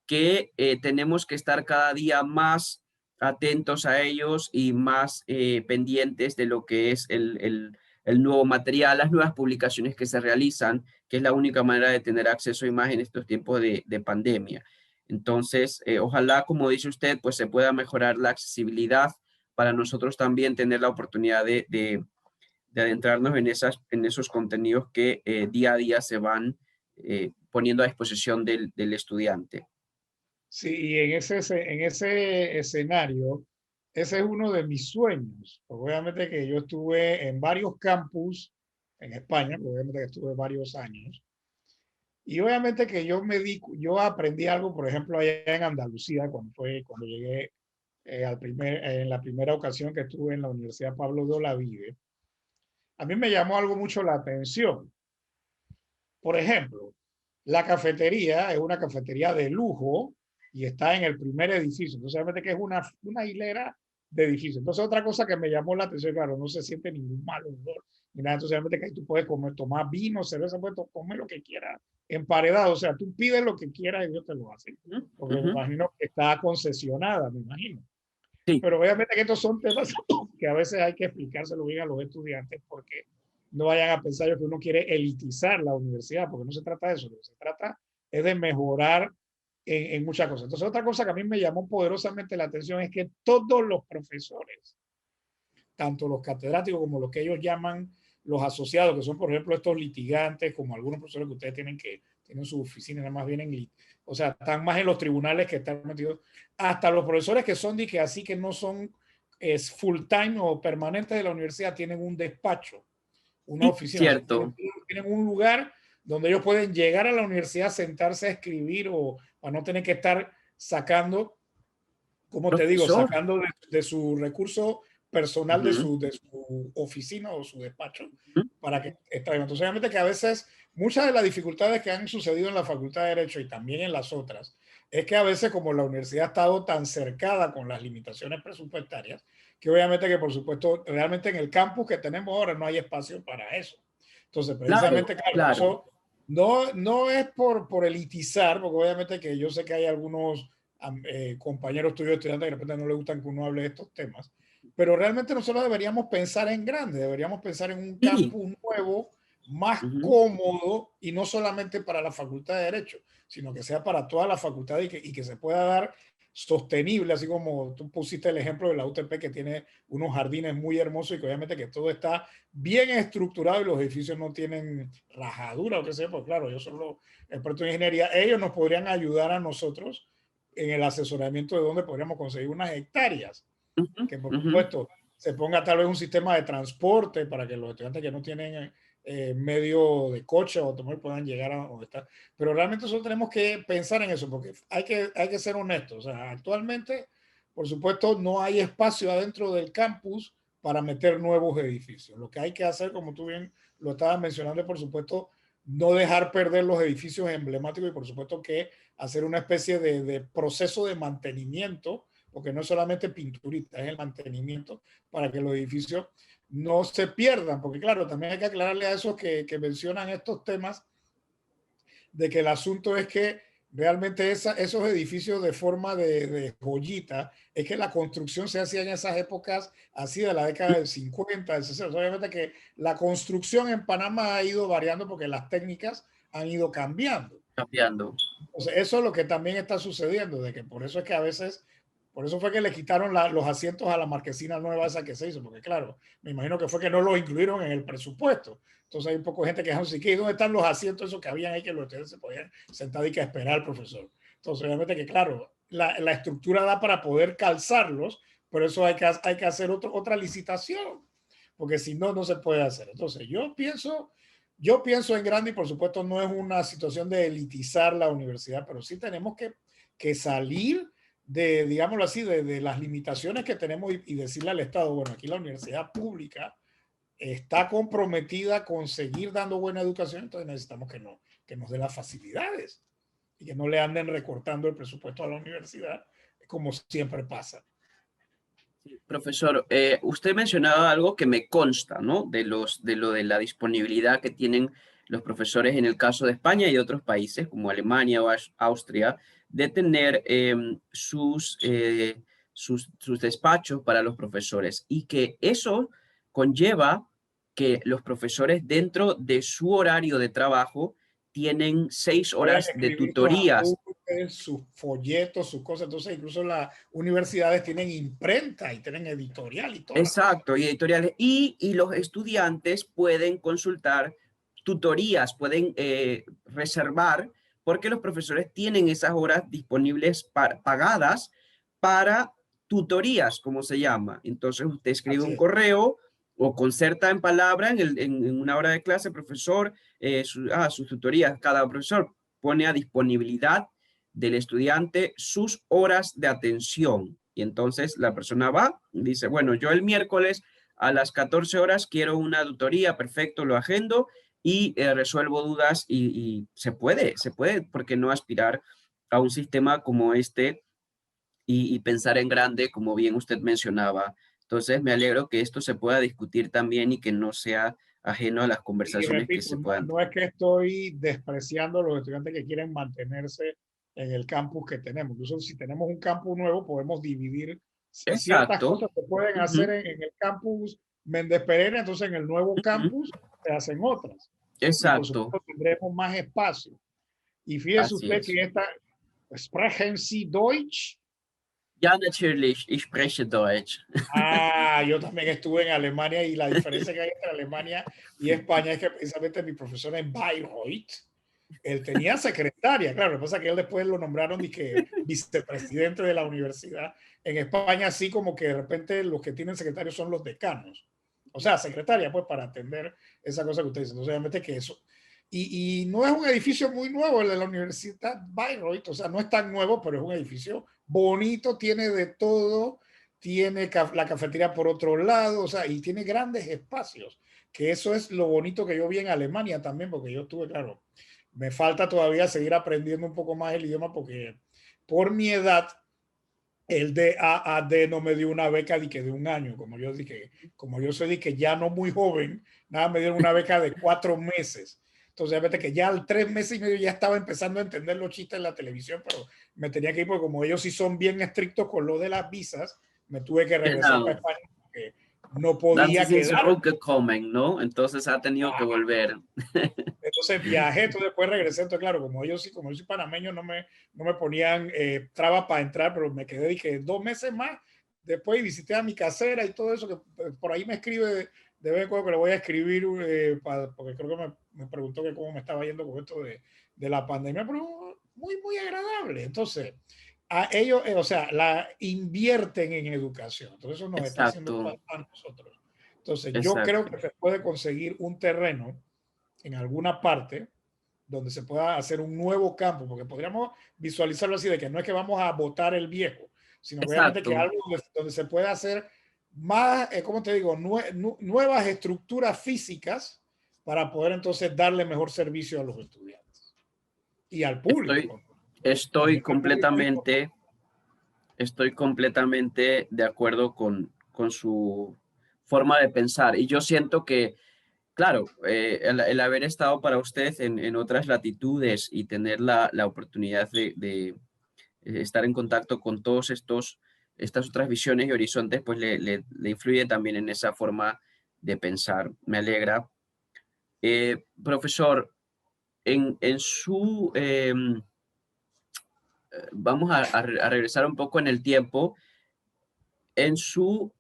que tenemos que estar cada día más atentos a ellos y más pendientes de lo que es el nuevo material, las nuevas publicaciones que se realizan, que es la única manera de tener acceso a imagen en estos tiempos de pandemia. Entonces, ojalá, como dice usted, pues se pueda mejorar la accesibilidad para nosotros también tener la oportunidad de adentrarnos en esos contenidos que día a día se van poniendo a disposición del estudiante. Sí, y en ese escenario, ese es uno de mis sueños. Obviamente que yo estuve en varios campus en España, obviamente que estuve varios años. Y obviamente que yo aprendí algo, por ejemplo, allá en Andalucía, cuando llegué en la primera ocasión que estuve en la Universidad Pablo de Olavide. A mí me llamó algo mucho la atención. Por ejemplo, la cafetería es una cafetería de lujo y está en el primer edificio. Entonces, obviamente que es una hilera de edificios. Entonces, otra cosa que me llamó la atención, claro, no se siente ningún mal olor ni nada. Entonces, obviamente que ahí tú puedes comer, tomar vino, cerveza, puedes comer lo que quieras, emparedado. O sea, tú pides lo que quieras y Dios te lo hace. Ujú, Porque me ujú. imagino que está concesionada, me imagino. Sí, Pero obviamente que estos son temas que a veces hay que explicárselo bien a los estudiantes porque no vayan a pensar que uno quiere elitizar la universidad, porque no se trata de eso, lo que se trata es de mejorar en muchas cosas. Entonces, otra cosa que a mí me llamó poderosamente la atención es que todos los profesores, tanto los catedráticos como los que ellos llaman los asociados, que son, por ejemplo, estos litigantes, como algunos profesores que ustedes tienen su oficina, nada más vienen, o sea, están más en los tribunales que están metidos, hasta los profesores que son así que no son full time o permanentes de la universidad, tienen un despacho. una oficina, Cierto. tienen un lugar donde ellos pueden llegar a la universidad, sentarse a escribir o a no tener que estar sacando, como te digo, Profesor. sacando de su recurso personal Ujú, de su oficina o su despacho ujú. para que está bien. Entonces, obviamente que a veces muchas de las dificultades que han sucedido en la Facultad de Derecho y también en las otras, es que a veces como la universidad ha estado tan cercada con las limitaciones presupuestarias, que obviamente que por supuesto realmente en el campus que tenemos ahora no hay espacio para eso. Entonces, Claro, precisamente, claro, claro. eso no es por elitizar, porque obviamente que yo sé que hay algunos compañeros tuyos estudiantes que de repente no les gustan que uno hable de estos temas, pero realmente nosotros deberíamos pensar en grande, deberíamos pensar en un Sí. campus nuevo, más Ujú. cómodo y no solamente para la Facultad de Derecho, sino que sea para toda la facultad y que se pueda dar sostenible, así como tú pusiste el ejemplo de la UTP que tiene unos jardines muy hermosos y que obviamente que todo está bien estructurado y los edificios no tienen rajadura o qué sé, pues claro, yo soy los expertos en ingeniería, ellos nos podrían ayudar a nosotros en el asesoramiento de dónde podríamos conseguir unas hectáreas, Ujú, que por ujú. supuesto se ponga tal vez un sistema de transporte para que los estudiantes que no tienen medio de coche o automóvil puedan llegar a donde está. Pero realmente nosotros tenemos que pensar en eso, porque hay que ser honestos. O sea, actualmente, por supuesto, no hay espacio adentro del campus para meter nuevos edificios. Lo que hay que hacer, como tú bien lo estabas mencionando, por supuesto, no dejar perder los edificios emblemáticos y por supuesto que hacer una especie de proceso de mantenimiento, porque no es solamente pinturita, es el mantenimiento para que los edificios no se pierdan, porque claro, también hay que aclararle a esos que mencionan estos temas de que el asunto es que realmente esos edificios de forma de joyita, es que la construcción se hacía en esas épocas así de la década del 50, del 60. Obviamente que la construcción en Panamá ha ido variando porque las técnicas han ido cambiando. Cambiando. Entonces, eso es lo que también está sucediendo, de que por eso es que a veces, por eso fue que le quitaron los asientos a la marquesina nueva esa que se hizo, porque claro, me imagino que fue que no los incluyeron en el presupuesto. Entonces hay un poco de gente que dice, ¿y dónde están los asientos esos que habían ahí que los estudiantes se podían sentar y que esperar al profesor? Entonces, obviamente que claro, la estructura da para poder calzarlos, pero eso hay que hacer otra licitación, porque si no, no se puede hacer. Entonces, yo pienso en grande y por supuesto no es una situación de elitizar la universidad, pero sí tenemos que salir de, digámoslo así, de las limitaciones que tenemos y decirle al Estado, bueno, aquí la universidad pública está comprometida con seguir dando buena educación, entonces necesitamos que nos dé las facilidades y que no le anden recortando el presupuesto a la universidad, como siempre pasa. Profesor, usted mencionaba algo que me consta, ¿no? De lo de la disponibilidad que tienen los profesores en el caso de España y otros países como Alemania o Austria, de tener sus despachos para los profesores y que eso conlleva que los profesores dentro de su horario de trabajo tienen 6 horas Puedan de escribir sus tutorías. apuntes, sus folletos, sus cosas. Entonces, incluso las universidades tienen imprenta y tienen editorial y toda la cosa. Exacto, y editoriales. Y los estudiantes pueden consultar tutorías, pueden reservar, porque los profesores tienen esas horas disponibles pagadas para tutorías, como se llama. Entonces usted escribe Así un es. correo o concerta en palabra en una hora de clase, profesor, sus tutorías. Cada profesor pone a disponibilidad del estudiante sus horas de atención. Y entonces la persona va y dice, bueno, yo el miércoles a las 14 horas quiero una tutoría, perfecto, lo agendo y resuelvo dudas y se puede, porque no aspirar a un sistema como este y pensar en grande, como bien usted mencionaba. Entonces me alegro que esto se pueda discutir también y que no sea ajeno a las Y conversaciones que repito, se puedan. no es que estoy despreciando a los estudiantes que quieren mantenerse en el campus que tenemos. Incluso si tenemos un campus nuevo, podemos dividir ciertas Exacto. cosas que pueden hacer Ujú, en el campus Méndez Pereira, entonces en el nuevo ujú. campus se hacen otras. Y por Exacto. supuesto tendremos más espacio. Y fíjese Así usted es. que esta, ¿Sprechen Sie Deutsch? Ja, natürlich, ich spreche Deutsch. Ah, yo también estuve en Alemania y la diferencia que hay entre Alemania y España es que precisamente mi profesor en Bayreuth, él tenía secretaria, claro, lo que pasa es que él después lo nombraron que vicepresidente de la universidad. En España, así como que de repente los que tienen secretarios son los decanos. o sea, secretaria, pues para atender esa cosa que usted dice. Entonces, obviamente que eso, y no es un edificio muy nuevo el de la Universidad Bayreuth, o sea, no es tan nuevo, pero es un edificio bonito, tiene de todo, tiene la cafetería por otro lado, o sea, y tiene grandes espacios, que eso es lo bonito que yo vi en Alemania también, porque yo estuve, claro, me falta todavía seguir aprendiendo un poco más el idioma, porque por mi edad, el DAAD no me dio una beca de un año, como yo soy de que ya no muy joven, nada, me dieron una beca de 4 meses. Entonces, obviamente que ya al 3 meses y medio ya estaba empezando a entender los chistes en la televisión, pero me tenía que ir porque como ellos sí son bien estrictos con lo de las visas, me tuve que regresar para Genau. España porque no Dann Sie podía sind quedar. zurückgekommen, ¿no? Entonces ha tenido que volver. Entonces viajé, entonces después regresé, entonces claro, como yo soy panameño, no me ponían trabas para entrar, pero me quedé, dije, 2 meses más, después visité a mi casera y todo eso, que por ahí me escribe de vez en cuando que le voy a escribir, porque creo que me preguntó que cómo me estaba yendo con esto de la pandemia, pero muy agradable. Entonces, a ellos, o sea, invierten en educación, entonces eso nos está haciendo Exacto, falta a nosotros. Entonces, yo creo exacto, que se puede conseguir un terreno en alguna parte donde se pueda hacer un nuevo campo, porque podríamos visualizarlo así, de que no es que vamos a botar el viejo, sino que obviamente que exacto, algo donde se pueda hacer más, ¿cómo te digo? Nuevas estructuras físicas para poder entonces darle mejor servicio a los estudiantes y al público. estoy, estoy También al público es importante. completamente, estoy completamente de acuerdo con su forma de pensar. Y yo siento que, claro, el haber estado para usted en otras latitudes y tener la oportunidad de estar en contacto con todos estas otras visiones y horizontes, pues le influye también en esa forma de pensar. Me alegra. Profesor, en su, vamos a regresar un poco en el tiempo, en su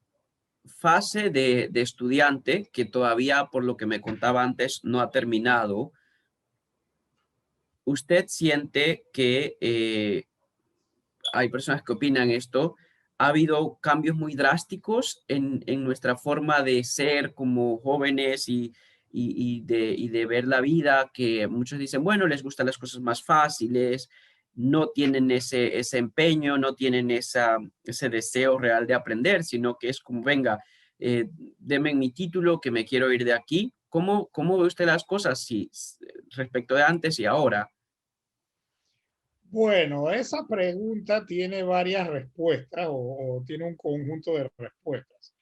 fase de estudiante, que todavía, por lo que me contaba antes, no ha terminado, ¿usted siente que hay personas que opinan esto? ¿Ha habido cambios muy drásticos en nuestra forma de ser como jóvenes y de ver la vida? Que muchos dicen, bueno, les gustan las cosas más fáciles, no tienen ese empeño, no tienen ese deseo real de aprender, sino que es como, venga, deme mi título, que me quiero ir de aquí. ¿Cómo ve usted las cosas respecto de antes y ahora? Bueno, esa pregunta tiene varias respuestas o tiene un conjunto de respuestas.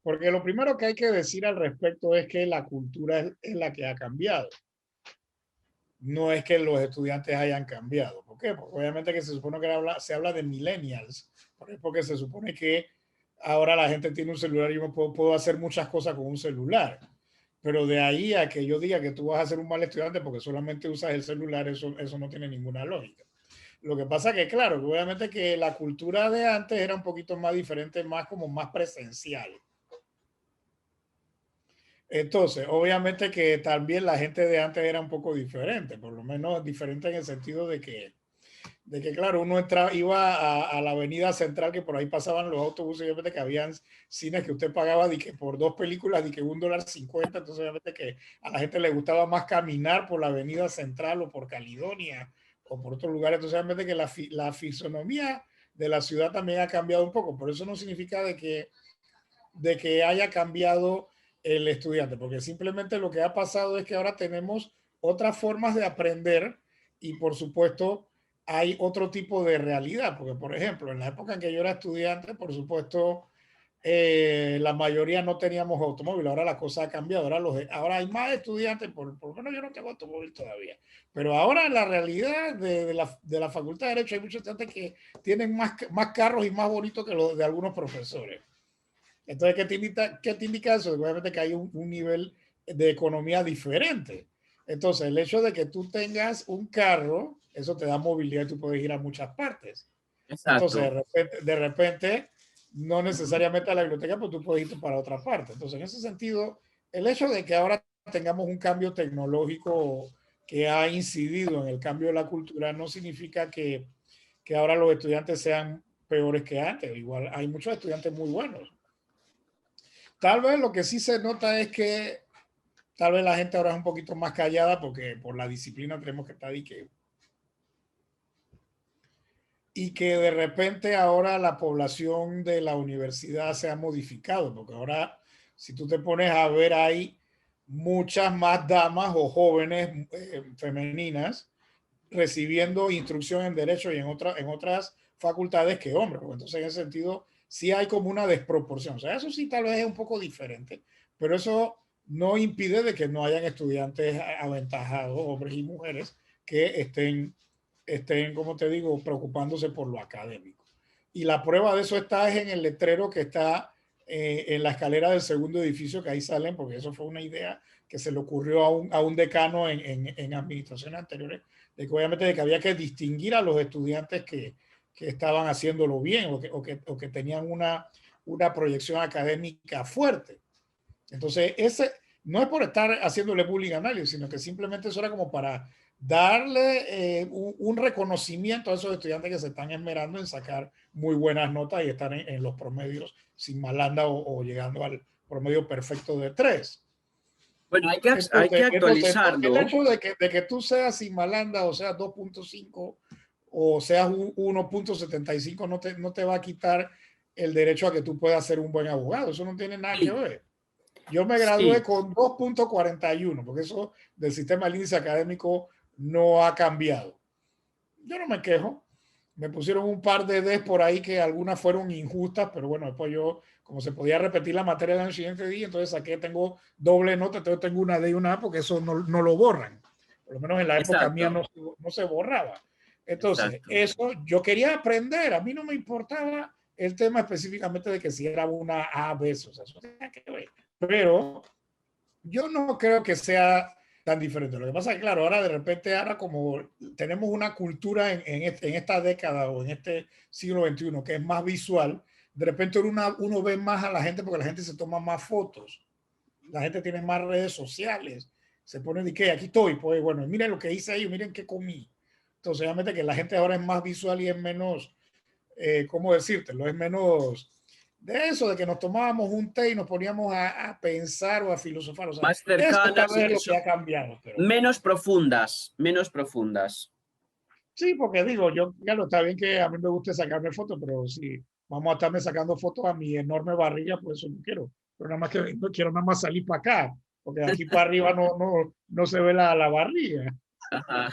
Porque lo primero que hay que decir al respecto es que la cultura es la que ha cambiado. No es que los estudiantes hayan cambiado. ¿Por qué? Porque obviamente que se supone que se habla de millennials, porque se supone que ahora la gente tiene un celular y yo puedo hacer muchas cosas con un celular. Pero de ahí a que yo diga que tú vas a ser un mal estudiante porque solamente usas el celular, eso no tiene ninguna lógica. Lo que pasa que, claro, obviamente que la cultura de antes era un poquito más diferente, más como más presencial. Entonces, obviamente que también la gente de antes era un poco diferente, por lo menos diferente en el sentido de que claro, uno iba a la avenida central, que por ahí pasaban los autobuses, y obviamente que habían cines que usted pagaba de que por 2 películas, de que $1.50, entonces obviamente que a la gente le gustaba más caminar por la avenida central o por Caledonia o por otros lugares, entonces obviamente que la fisonomía de la ciudad también ha cambiado un poco, pero eso no significa de que haya cambiado el estudiante, porque simplemente lo que ha pasado es que ahora tenemos otras formas de aprender y por supuesto hay otro tipo de realidad, porque por ejemplo, en la época en que yo era estudiante, por supuesto, la mayoría no teníamos automóvil, ahora la cosa ha cambiado, ahora hay más estudiantes, por lo menos yo no tengo automóvil todavía, pero ahora en la realidad de la Facultad de Derecho hay muchos estudiantes que tienen más carros y más bonitos que los de algunos profesores. Entonces, ¿qué te indica eso? Obviamente que hay un nivel de economía diferente. Entonces, el hecho de que tú tengas un carro, eso te da movilidad y tú puedes ir a muchas partes. Entonces, Exacto. de repente no necesariamente a la biblioteca, pues tú puedes ir para otra parte. Entonces, en ese sentido, el hecho de que ahora tengamos un cambio tecnológico que ha incidido en el cambio de la cultura no significa que ahora los estudiantes sean peores que antes. Igual hay muchos estudiantes muy buenos. Tal vez lo que sí se nota es que tal vez la gente ahora es un poquito más callada porque por la disciplina tenemos que estar y que de repente ahora la población de la universidad se ha modificado, porque ahora si tú te pones a ver hay muchas más damas o jóvenes femeninas recibiendo instrucción en derecho y en otras facultades que hombres. Entonces, en ese sentido, sí hay como una desproporción. O sea, eso sí tal vez es un poco diferente, pero eso no impide de que no hayan estudiantes aventajados, hombres y mujeres, que estén, como te digo, preocupándose por lo académico. Y la prueba de eso está en el letrero que está en la escalera del segundo edificio, que ahí salen, porque eso fue una idea que se le ocurrió a un decano en administraciones anteriores, de que obviamente de que había que distinguir a los estudiantes que estaban haciéndolo bien o que tenían una proyección académica fuerte. Entonces, ese no es por estar haciéndole bullying a nadie, sino que simplemente eso era como para darle un reconocimiento a esos estudiantes que se están esmerando en sacar muy buenas notas y estar en los promedios sin malanda o llegando al promedio perfecto de 3. Bueno, hay que El actualizarlo. hecho de que tú seas sin malanda o seas 2.5 o seas 1.75 no te va a quitar el derecho a que tú puedas ser un buen abogado. Eso no tiene nada que Sí, ver. Yo me gradué sí. con 2.41, porque eso del sistema del índice académico no ha cambiado. Yo no me quejo. Me pusieron un par de Ds por ahí que algunas fueron injustas, pero bueno, después yo, como se podía repetir la materia del siguiente día, entonces saqué, tengo doble nota, entonces tengo una D y una A, porque eso no lo borran. Por lo menos en la época mía Exacto, no se borraba. Entonces, exacto. eso yo quería aprender, a mí no me importaba el tema específicamente de que si era una A, B, o sea, eso tenía que ver. Pero yo no creo que sea tan diferente. Lo que pasa es que, claro, ahora de repente, ahora como tenemos una cultura en esta década o en este siglo XXI que es más visual, de repente uno ve más a la gente porque la gente se toma más fotos, la gente tiene más redes sociales, se pone de que aquí estoy, pues bueno, miren lo que hice ahí, miren qué comí. Entonces, obviamente que la gente ahora es más visual y es menos, ¿cómo decírtelo? Es menos de eso, de que nos tomábamos un té y nos poníamos a pensar o a filosofar. O sea, Más eso tal cercanas vez y es que lo que son ha cambiado. Pero menos profundas, menos profundas. sí, porque digo, yo, claro, está bien que a mí me guste sacarme fotos, pero si vamos a estarme sacando fotos a mi enorme barriga, pues eso no quiero. Pero nada más que no quiero nada más salir para acá, porque de aquí para arriba no se ve la barriga. Ajá.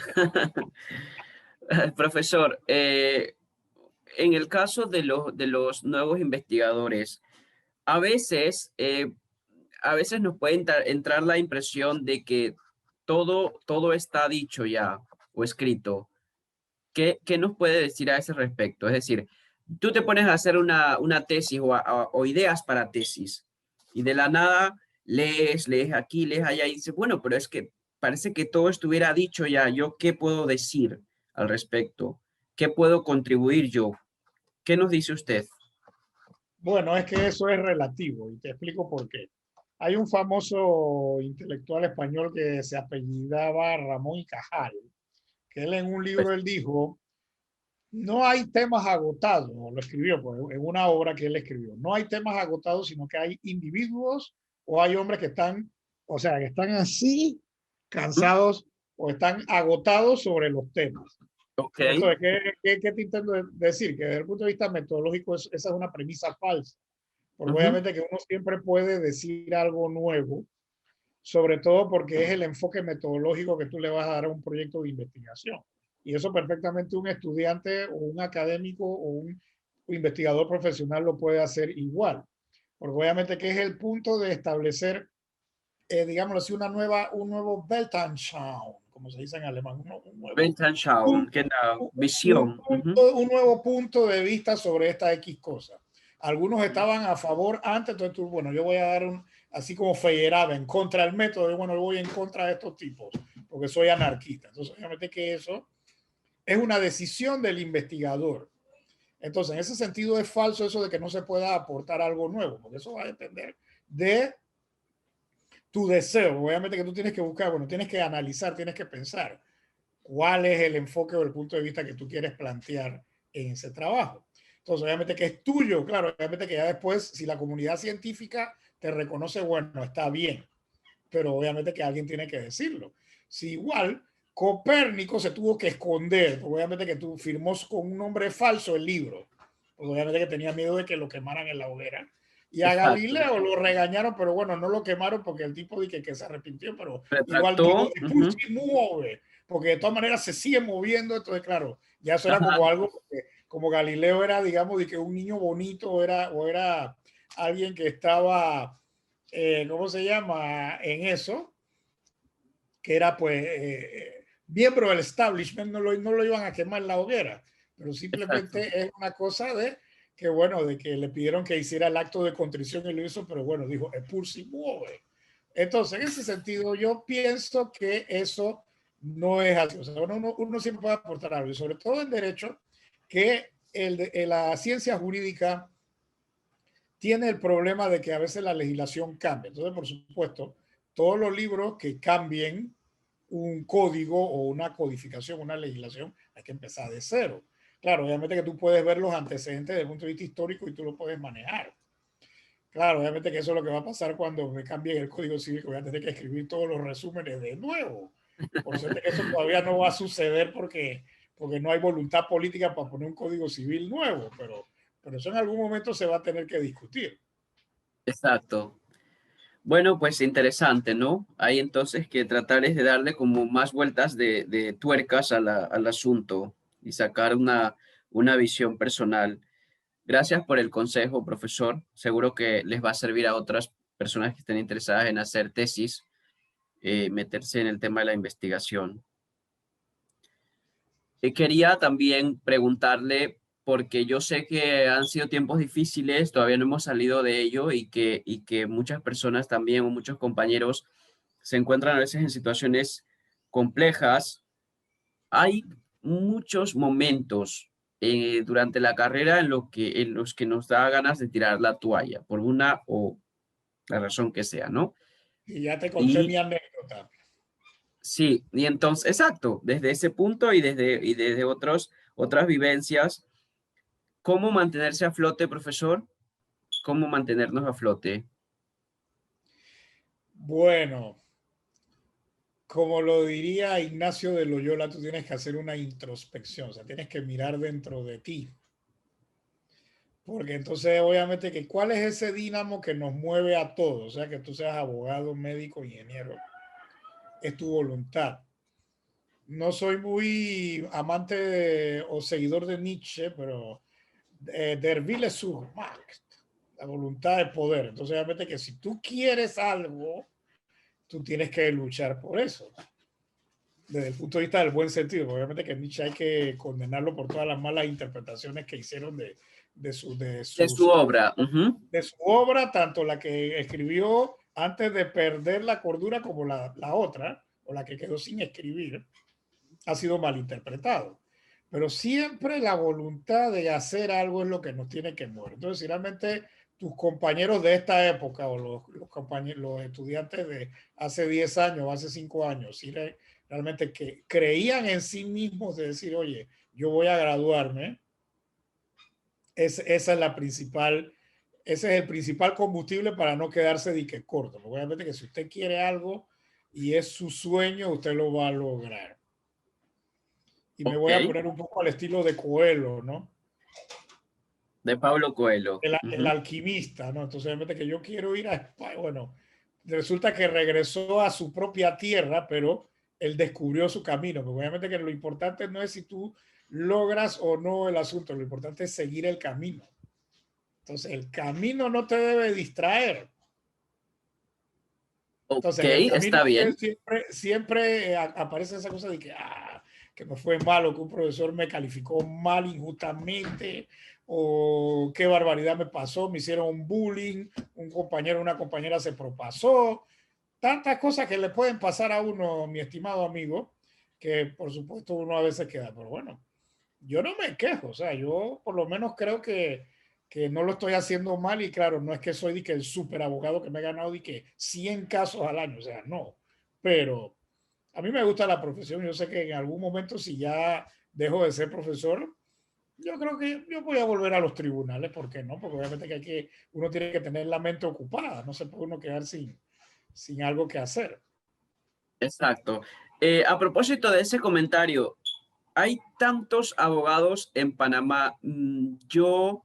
Profesor, en el caso de los nuevos investigadores, a veces, eh, a veces nos puede entrar la impresión de que todo está dicho ya o escrito. ¿Qué nos puede decir a ese respecto? Es decir, tú te pones a hacer una tesis o ideas para tesis y de la nada lees aquí, lees allá y dices, bueno, pero es que parece que todo estuviera dicho ya. ¿Yo qué puedo decir al respecto? ¿Qué puedo contribuir yo? ¿Qué nos dice usted? Bueno, es que eso es relativo y te explico por qué. Hay un famoso intelectual español que se apellidaba Ramón y Cajal, que él en un libro Pues, él dijo, no hay temas agotados, o lo escribió pues, en una obra que él escribió, no hay temas agotados, sino que hay individuos o hay hombres que están, o sea, que están así ¿mm? cansados o están agotados sobre los temas. Ok, Entonces, ¿qué te intento decir? Que desde el punto de vista metodológico esa es una premisa falsa, porque ujú, obviamente que uno siempre puede decir algo nuevo, sobre todo porque es el enfoque metodológico que tú le vas a dar a un proyecto de investigación. Y eso perfectamente un estudiante o un académico o un investigador profesional lo puede hacer igual. Porque obviamente que es el punto de establecer, digámoslo así, un nuevo Weltanschauung, como se dice en alemán, Weltanschauung, genau, visión. Ujú, un nuevo punto de vista sobre esta X cosa. Algunos estaban a favor antes, entonces tú, bueno, yo voy a dar así como Feyerabend, en contra del método, yo, bueno, yo voy en contra de estos tipos, porque soy anarquista. Entonces, obviamente que eso es una decisión del investigador. Entonces, en ese sentido es falso eso de que no se pueda aportar algo nuevo, porque eso va a depender de tu deseo. Obviamente que tú tienes que buscar, bueno, tienes que analizar, tienes que pensar cuál es el enfoque o el punto de vista que tú quieres plantear en ese trabajo. Entonces, obviamente que es tuyo, claro, obviamente que ya después, si la comunidad científica te reconoce, bueno, está bien, pero obviamente que alguien tiene que decirlo. Si igual Copérnico se tuvo que esconder, porque obviamente que tú firmó con un nombre falso el libro, porque obviamente que tenía miedo de que lo quemaran en la hoguera. Y a Exacto. Galileo lo regañaron, pero bueno, no lo quemaron porque el tipo dice que se arrepintió, pero igual dijo, Retractó. de Pulsi mueve, porque de todas maneras se sigue moviendo, entonces claro, ya eso era Ajá, como algo, como Galileo era, digamos, de que un niño bonito o era alguien que estaba, ¿cómo se llama? En eso, que era pues miembro del establishment, no lo iban a quemar en la hoguera, pero exacto. simplemente es una cosa de que, bueno, de que le pidieron que hiciera el acto de contrición y lo hizo, pero bueno, dijo, expulsi mueve. Entonces, en ese sentido, yo pienso que eso no es así. O sea, uno siempre puede aportar algo, y sobre todo en derecho, que la ciencia jurídica tiene el problema de que a veces la legislación cambia. Entonces, por supuesto, todos los libros que cambien un código o una codificación, una legislación, hay que empezar de cero. Claro, obviamente que tú puedes ver los antecedentes desde el punto de vista histórico y tú lo puedes manejar. Claro, obviamente que eso es lo que va a pasar cuando me cambien el código civil, que voy a tener que escribir todos los resúmenes de nuevo. Por suerte que eso todavía no va a suceder porque no hay voluntad política para poner un código civil nuevo, pero eso en algún momento se va a tener que discutir. Exacto. Bueno, pues interesante, ¿no? Hay entonces que tratar es de darle como más vueltas de tuercas al asunto y sacar una visión personal. Gracias por el consejo, profesor. Seguro que les va a servir a otras personas que estén interesadas en hacer tesis, meterse en el tema de la investigación. Quería también preguntarle, porque yo sé que han sido tiempos difíciles, todavía no hemos salido de ello y que muchas personas también o muchos compañeros se encuentran a veces en situaciones complejas. Hay muchos momentos durante la carrera en los que nos da ganas de tirar la toalla, por una o la razón que sea, ¿no? Y ya te conté mi Y anécdota. sí, y entonces, exacto, desde ese punto y desde otras vivencias, ¿cómo mantenerse a flote, profesor? ¿Cómo mantenernos a flote? Bueno, como lo diría Ignacio de Loyola, tú tienes que hacer una introspección, o sea, tienes que mirar dentro de ti. Porque entonces, obviamente, que ¿cuál es ese dínamo que nos mueve a todos? O sea, que tú seas abogado, médico, ingeniero, es tu voluntad. No soy muy amante o seguidor de Nietzsche, pero der Wille zur Macht, la voluntad de poder. Entonces, obviamente, que si tú quieres algo, tú tienes que luchar por eso. Desde el punto de vista del buen sentido, obviamente que Nietzsche hay que condenarlo por todas las malas interpretaciones que hicieron de, su, de, De su sus, obra. Ujú. de su obra, tanto la que escribió antes de perder la cordura como la otra, o la que quedó sin escribir, ha sido malinterpretado. Pero siempre la voluntad de hacer algo es lo que nos tiene que mover. Entonces, si realmente tus compañeros de esta época o los estudiantes de hace 10 años, hace 5 años, si realmente que creían en sí mismos de decir, oye, yo voy a graduarme, esa es la principal, ese es el principal combustible para no quedarse de que corto. Obviamente que si usted quiere algo y es su sueño, usted lo va a lograr. Y me Ok, voy a poner un poco al estilo de Coelho, ¿no? de Pablo Coelho. El Ujú. alquimista, ¿no? Entonces, obviamente que yo quiero ir a España, bueno, resulta que regresó a su propia tierra, pero él descubrió su camino. Porque obviamente que lo importante no es si tú logras o no el asunto, lo importante es seguir el camino. Entonces, el camino no te debe distraer. Ok, Entonces, en el camino está bien. siempre aparece esa cosa de que me fue malo, que un profesor me calificó mal injustamente, o qué barbaridad me pasó, me hicieron un bullying, un compañero, una compañera se propasó, tantas cosas que le pueden pasar a uno, mi estimado amigo, que por supuesto uno a veces queda, pero bueno, yo no me quejo, o sea, yo por lo menos creo que no lo estoy haciendo mal y claro, no es que soy de que el súper abogado que me he ganado de que 100 casos al año, o sea, no, pero a mí me gusta la profesión, yo sé que en algún momento si ya dejo de ser profesor, Yo creo que yo voy a volver a los tribunales, ¿por qué no? Porque obviamente uno tiene que tener la mente ocupada, no se puede uno quedar sin algo que hacer. Exacto. A propósito de ese comentario, hay tantos abogados en Panamá. Yo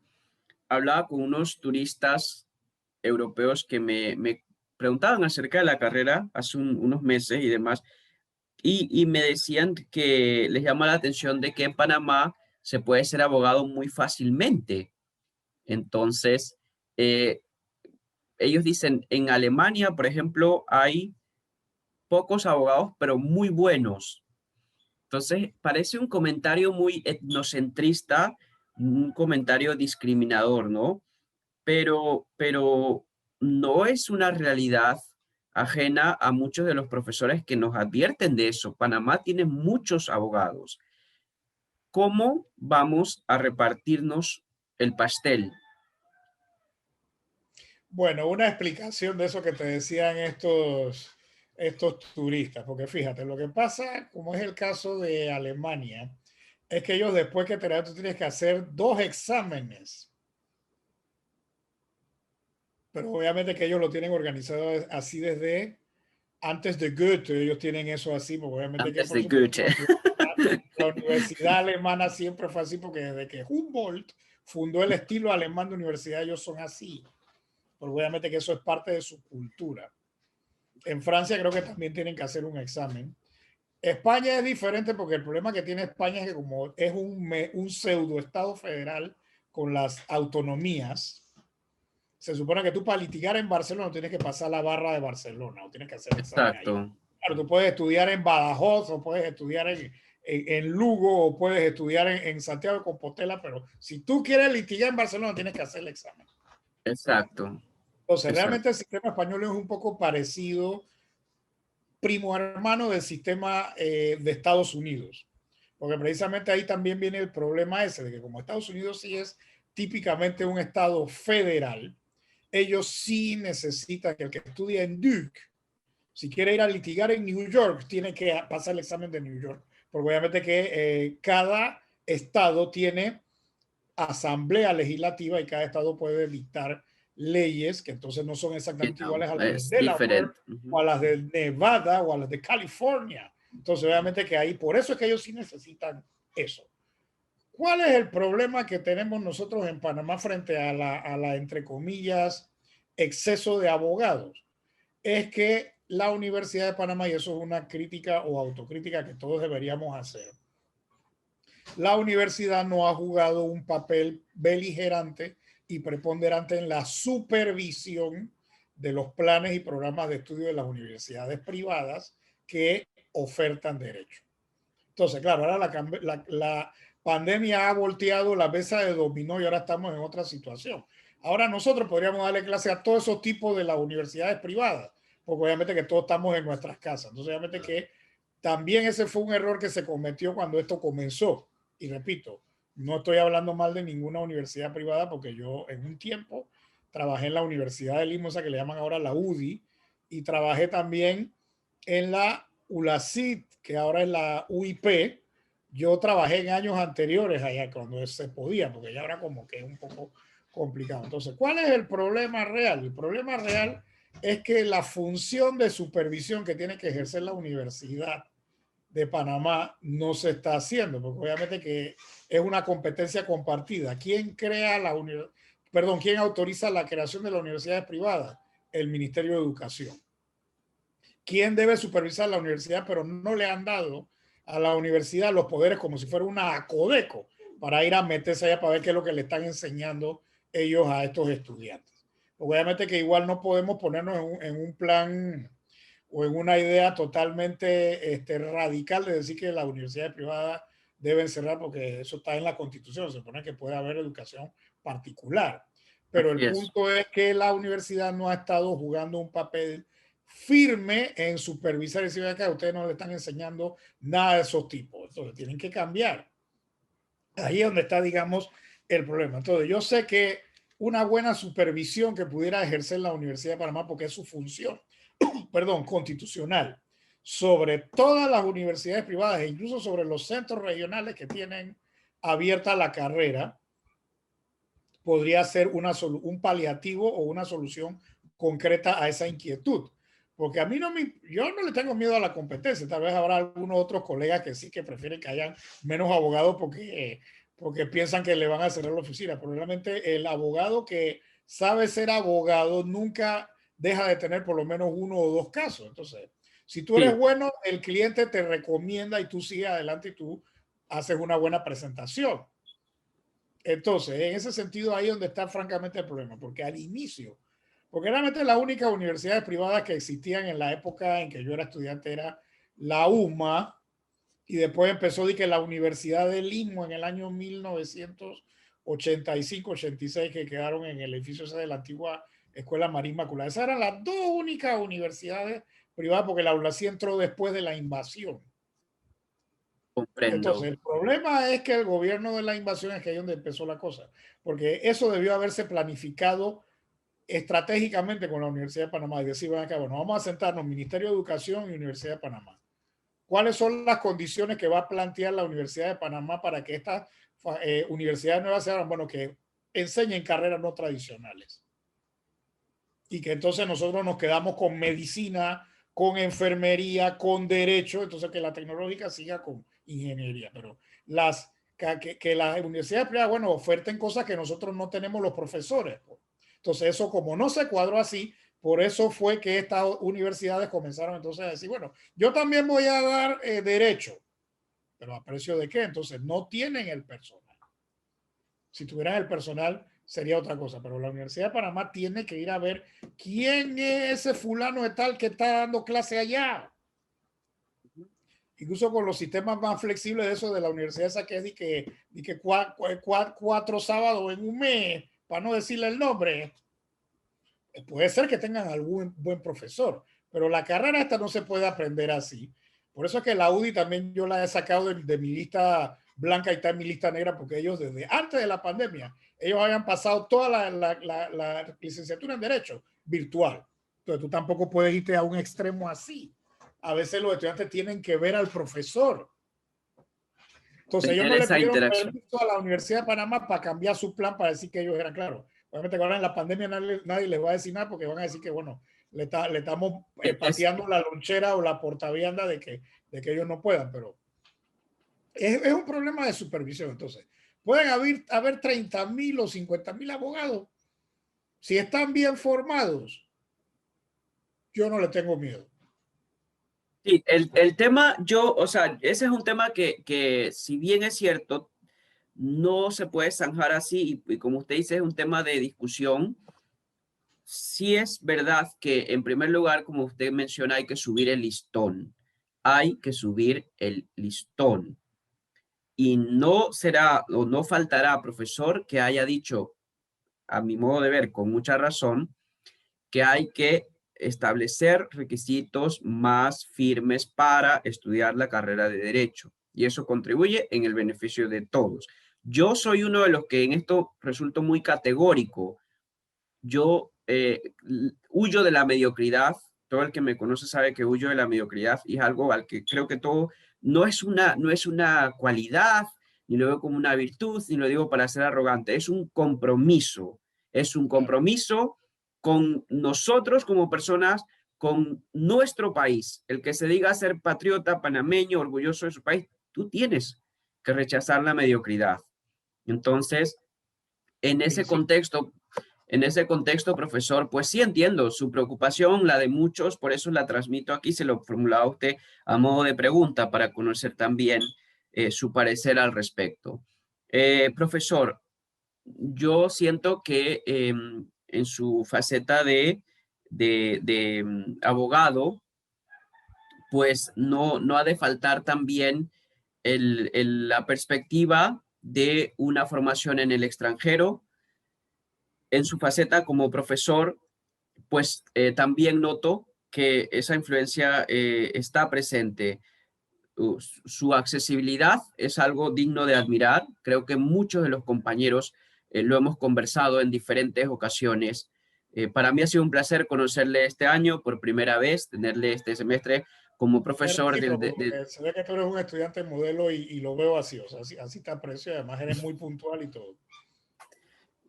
hablaba con unos turistas europeos que me preguntaban acerca de la carrera hace unos meses y demás, y me decían que les llama la atención de que en Panamá se puede ser abogado muy fácilmente. Entonces, eh, ellos dicen, en Alemania, por ejemplo, hay pocos abogados, pero muy buenos. Entonces, parece un comentario muy etnocentrista, un comentario discriminador, ¿no? Pero no es una realidad ajena a muchos de los profesores que nos advierten de eso. Panamá tiene muchos abogados. ¿Cómo vamos a repartirnos el pastel? Bueno, una explicación de eso que te decían estos turistas, porque fíjate, lo que pasa, como es el caso de Alemania, es que ellos después que te dan, tú tienes que hacer 2 exámenes, pero obviamente que ellos lo tienen organizado así desde antes de Goethe, ellos tienen eso así, porque obviamente que Antes por de supuesto Goethe. la universidad alemana siempre fue así, porque desde que Humboldt fundó el estilo alemán de universidad, ellos son así, porque obviamente que eso es parte de su cultura. En Francia creo que también tienen que hacer un examen. España es diferente porque el problema que tiene España es que como es un pseudo estado federal con las autonomías, se supone que tú para litigar en Barcelona no tienes que pasar la barra de Barcelona o tienes que hacer el examen ahí. Exacto, Claro, tú puedes estudiar en Badajoz o puedes estudiar en Lugo o puedes estudiar en Santiago de Compostela, pero si tú quieres litigar en Barcelona tienes que hacer el examen. exacto, Entonces, realmente exacto. el sistema español es un poco parecido, primo hermano del sistema de Estados Unidos. Porque precisamente ahí también viene el problema ese, de que como Estados Unidos sí es típicamente un estado federal, ellos sí necesitan que el que estudia en Duke, si quiere ir a litigar en New York, tiene que pasar el examen de New York. Porque obviamente que cada estado tiene asamblea legislativa y cada estado puede dictar leyes que entonces no son You exactamente know, iguales a las de es Delaware diferente. o a las de Nevada o a las de California. Entonces, obviamente que ahí, por eso es que ellos sí necesitan eso. ¿Cuál es el problema que tenemos nosotros en Panamá frente a la entre comillas, exceso de abogados? Es que la Universidad de Panamá, y eso es una crítica o autocrítica que todos deberíamos hacer, la universidad no ha jugado un papel beligerante y preponderante en la supervisión de los planes y programas de estudio de las universidades privadas que ofertan derecho. Entonces, claro, ahora la pandemia ha volteado la mesa de dominó y ahora estamos en otra situación. Ahora nosotros podríamos darle clase a todos esos tipos de las universidades privadas, porque obviamente que todos estamos en nuestras casas. Entonces, obviamente que también ese fue un error que se cometió cuando esto comenzó. Y repito, no estoy hablando mal de ninguna universidad privada porque yo en un tiempo trabajé en la Universidad de Limosa, que le llaman ahora la UDI, y trabajé también en la ULACIT, que ahora es la UIP. Yo trabajé en años anteriores allá cuando se podía, porque ya ahora como que es un poco complicado. Entonces, ¿cuál es el problema real? El problema real es que la función de supervisión que tiene que ejercer la Universidad de Panamá no se está haciendo, porque obviamente que es una competencia compartida. ¿Quién crea quién autoriza la creación de las universidades privadas? El Ministerio de Educación. ¿Quién debe supervisar la universidad? Pero no le han dado a la universidad los poderes como si fuera una ACODECO para ir a meterse allá para ver qué es lo que le están enseñando ellos a estos estudiantes. Obviamente que igual no podemos ponernos en un plan o en una idea totalmente radical de decir que las universidades privadas deben cerrar porque eso está en la Constitución, se supone que puede haber educación particular. Pero el Así es. punto es que la universidad no ha estado jugando un papel firme en supervisar y decir que a ustedes no le están enseñando nada de esos tipos. Entonces tienen que cambiar. Ahí es donde está, digamos, el problema. Entonces yo sé que una buena supervisión que pudiera ejercer la Universidad de Panamá, porque es su función, perdón, constitucional, sobre todas las universidades privadas e incluso sobre los centros regionales que tienen abierta la carrera podría ser un paliativo o una solución concreta a esa inquietud. Porque a mí yo no le tengo miedo a la competencia. Tal vez habrá algunos otros colegas que sí que prefieren que hayan menos abogados porque piensan que le van a cerrar la oficina. Pero realmente el abogado que sabe ser abogado nunca deja de tener por lo menos uno o dos casos. Entonces, si tú eres Sí, bueno, el cliente te recomienda y tú sigues adelante y tú haces una buena presentación. Entonces, en ese sentido, ahí es donde está francamente el problema, porque al inicio, porque realmente las únicas universidades privadas que existían en la época en que yo era estudiante era la UMA, y después empezó que la Universidad de Limo en el año 1985-86, que quedaron en el edificio ese de la antigua Escuela María Inmaculada. Esas eran las dos únicas universidades privadas, porque la UNACI entró después de la invasión. Entonces, comprendo. el problema es que el gobierno de la invasión es que ahí donde empezó la cosa, porque eso debió haberse planificado estratégicamente con la Universidad de Panamá y decir, bueno, acá, bueno, vamos a sentarnos Ministerio de Educación y Universidad de Panamá. ¿Cuáles son las condiciones que va a plantear la Universidad de Panamá para que estas universidades nuevas sean, bueno, que enseñen carreras no tradicionales? Y que entonces nosotros nos quedamos con medicina, con enfermería, con derecho, entonces que la tecnológica siga con ingeniería, pero que las universidades privadas, bueno, oferten cosas que nosotros no tenemos los profesores. Entonces eso como no se cuadró así, por eso fue que estas universidades comenzaron entonces a decir, bueno, yo también voy a dar derecho, pero ¿a precio de qué? Entonces no tienen el personal. Si tuvieran el personal sería otra cosa, pero la Universidad de Panamá tiene que ir a ver quién es ese fulano de tal que está dando clase allá. Incluso con los sistemas más flexibles de eso de la universidad esa que es de que cuatro sábados en un mes, para no decirle el nombre, puede ser que tengan algún buen profesor, pero la carrera esta no se puede aprender así. Por eso es que la UDI también yo la he sacado de mi lista blanca y está en mi lista negra, porque ellos desde antes de la pandemia, ellos habían pasado toda la licenciatura en Derecho virtual. Entonces tú tampoco puedes irte a un extremo así. A veces los estudiantes tienen que ver al profesor. Entonces ellos Tener no le esa pidieron interacción. permiso a la Universidad de Panamá para cambiar su plan para decir que ellos eran claros. Obviamente que ahora en la pandemia nadie les va a decir nada porque van a decir que, bueno, le estamos Es, pateando la lonchera o la portavianda de que ellos no puedan, pero es un problema de supervisión. Entonces, pueden haber 30,000 o 50,000 abogados. Si están bien formados, yo no le tengo miedo. sí, el tema, o sea, ese es un tema que si bien es cierto, no se puede zanjar así y como usted dice, es un tema de discusión. Sí es verdad que en primer lugar, como usted menciona, hay que subir el listón. Hay que subir el listón. Y no será o no faltará profesor que haya dicho, a mi modo de ver, con mucha razón, que hay que establecer requisitos más firmes para estudiar la carrera de derecho. Y eso contribuye en el beneficio de todos. Yo soy uno de los que en esto resulto muy categórico. Yo huyo de la mediocridad. Todo el que me conoce sabe que huyo de la mediocridad y es algo al que creo que todo no es una cualidad, ni lo veo como una virtud, ni lo digo para ser arrogante. Es un Claro. compromiso con nosotros como personas, con nuestro país. El que se diga ser patriota, panameño, orgulloso de su país, tú tienes que rechazar la mediocridad. Entonces, en Sí, ese sí. contexto, en ese contexto, profesor, pues sí entiendo su preocupación, la de muchos, por eso la transmito aquí, se lo formulaba a usted a modo de pregunta para conocer también su parecer al respecto. Profesor, yo siento que en su faceta de abogado, pues no ha de faltar también la perspectiva de una formación en el extranjero. En su faceta como profesor, pues también noto que esa influencia está presente. Su accesibilidad es algo digno de admirar. Creo que muchos de los compañeros lo hemos conversado en diferentes ocasiones. Para mí ha sido un placer conocerle este año por primera vez, tenerle este semestre como Es profesor recíproco, porque se ve que tú eres un estudiante modelo y lo veo así, o sea, así te aprecio, y además eres muy puntual y todo.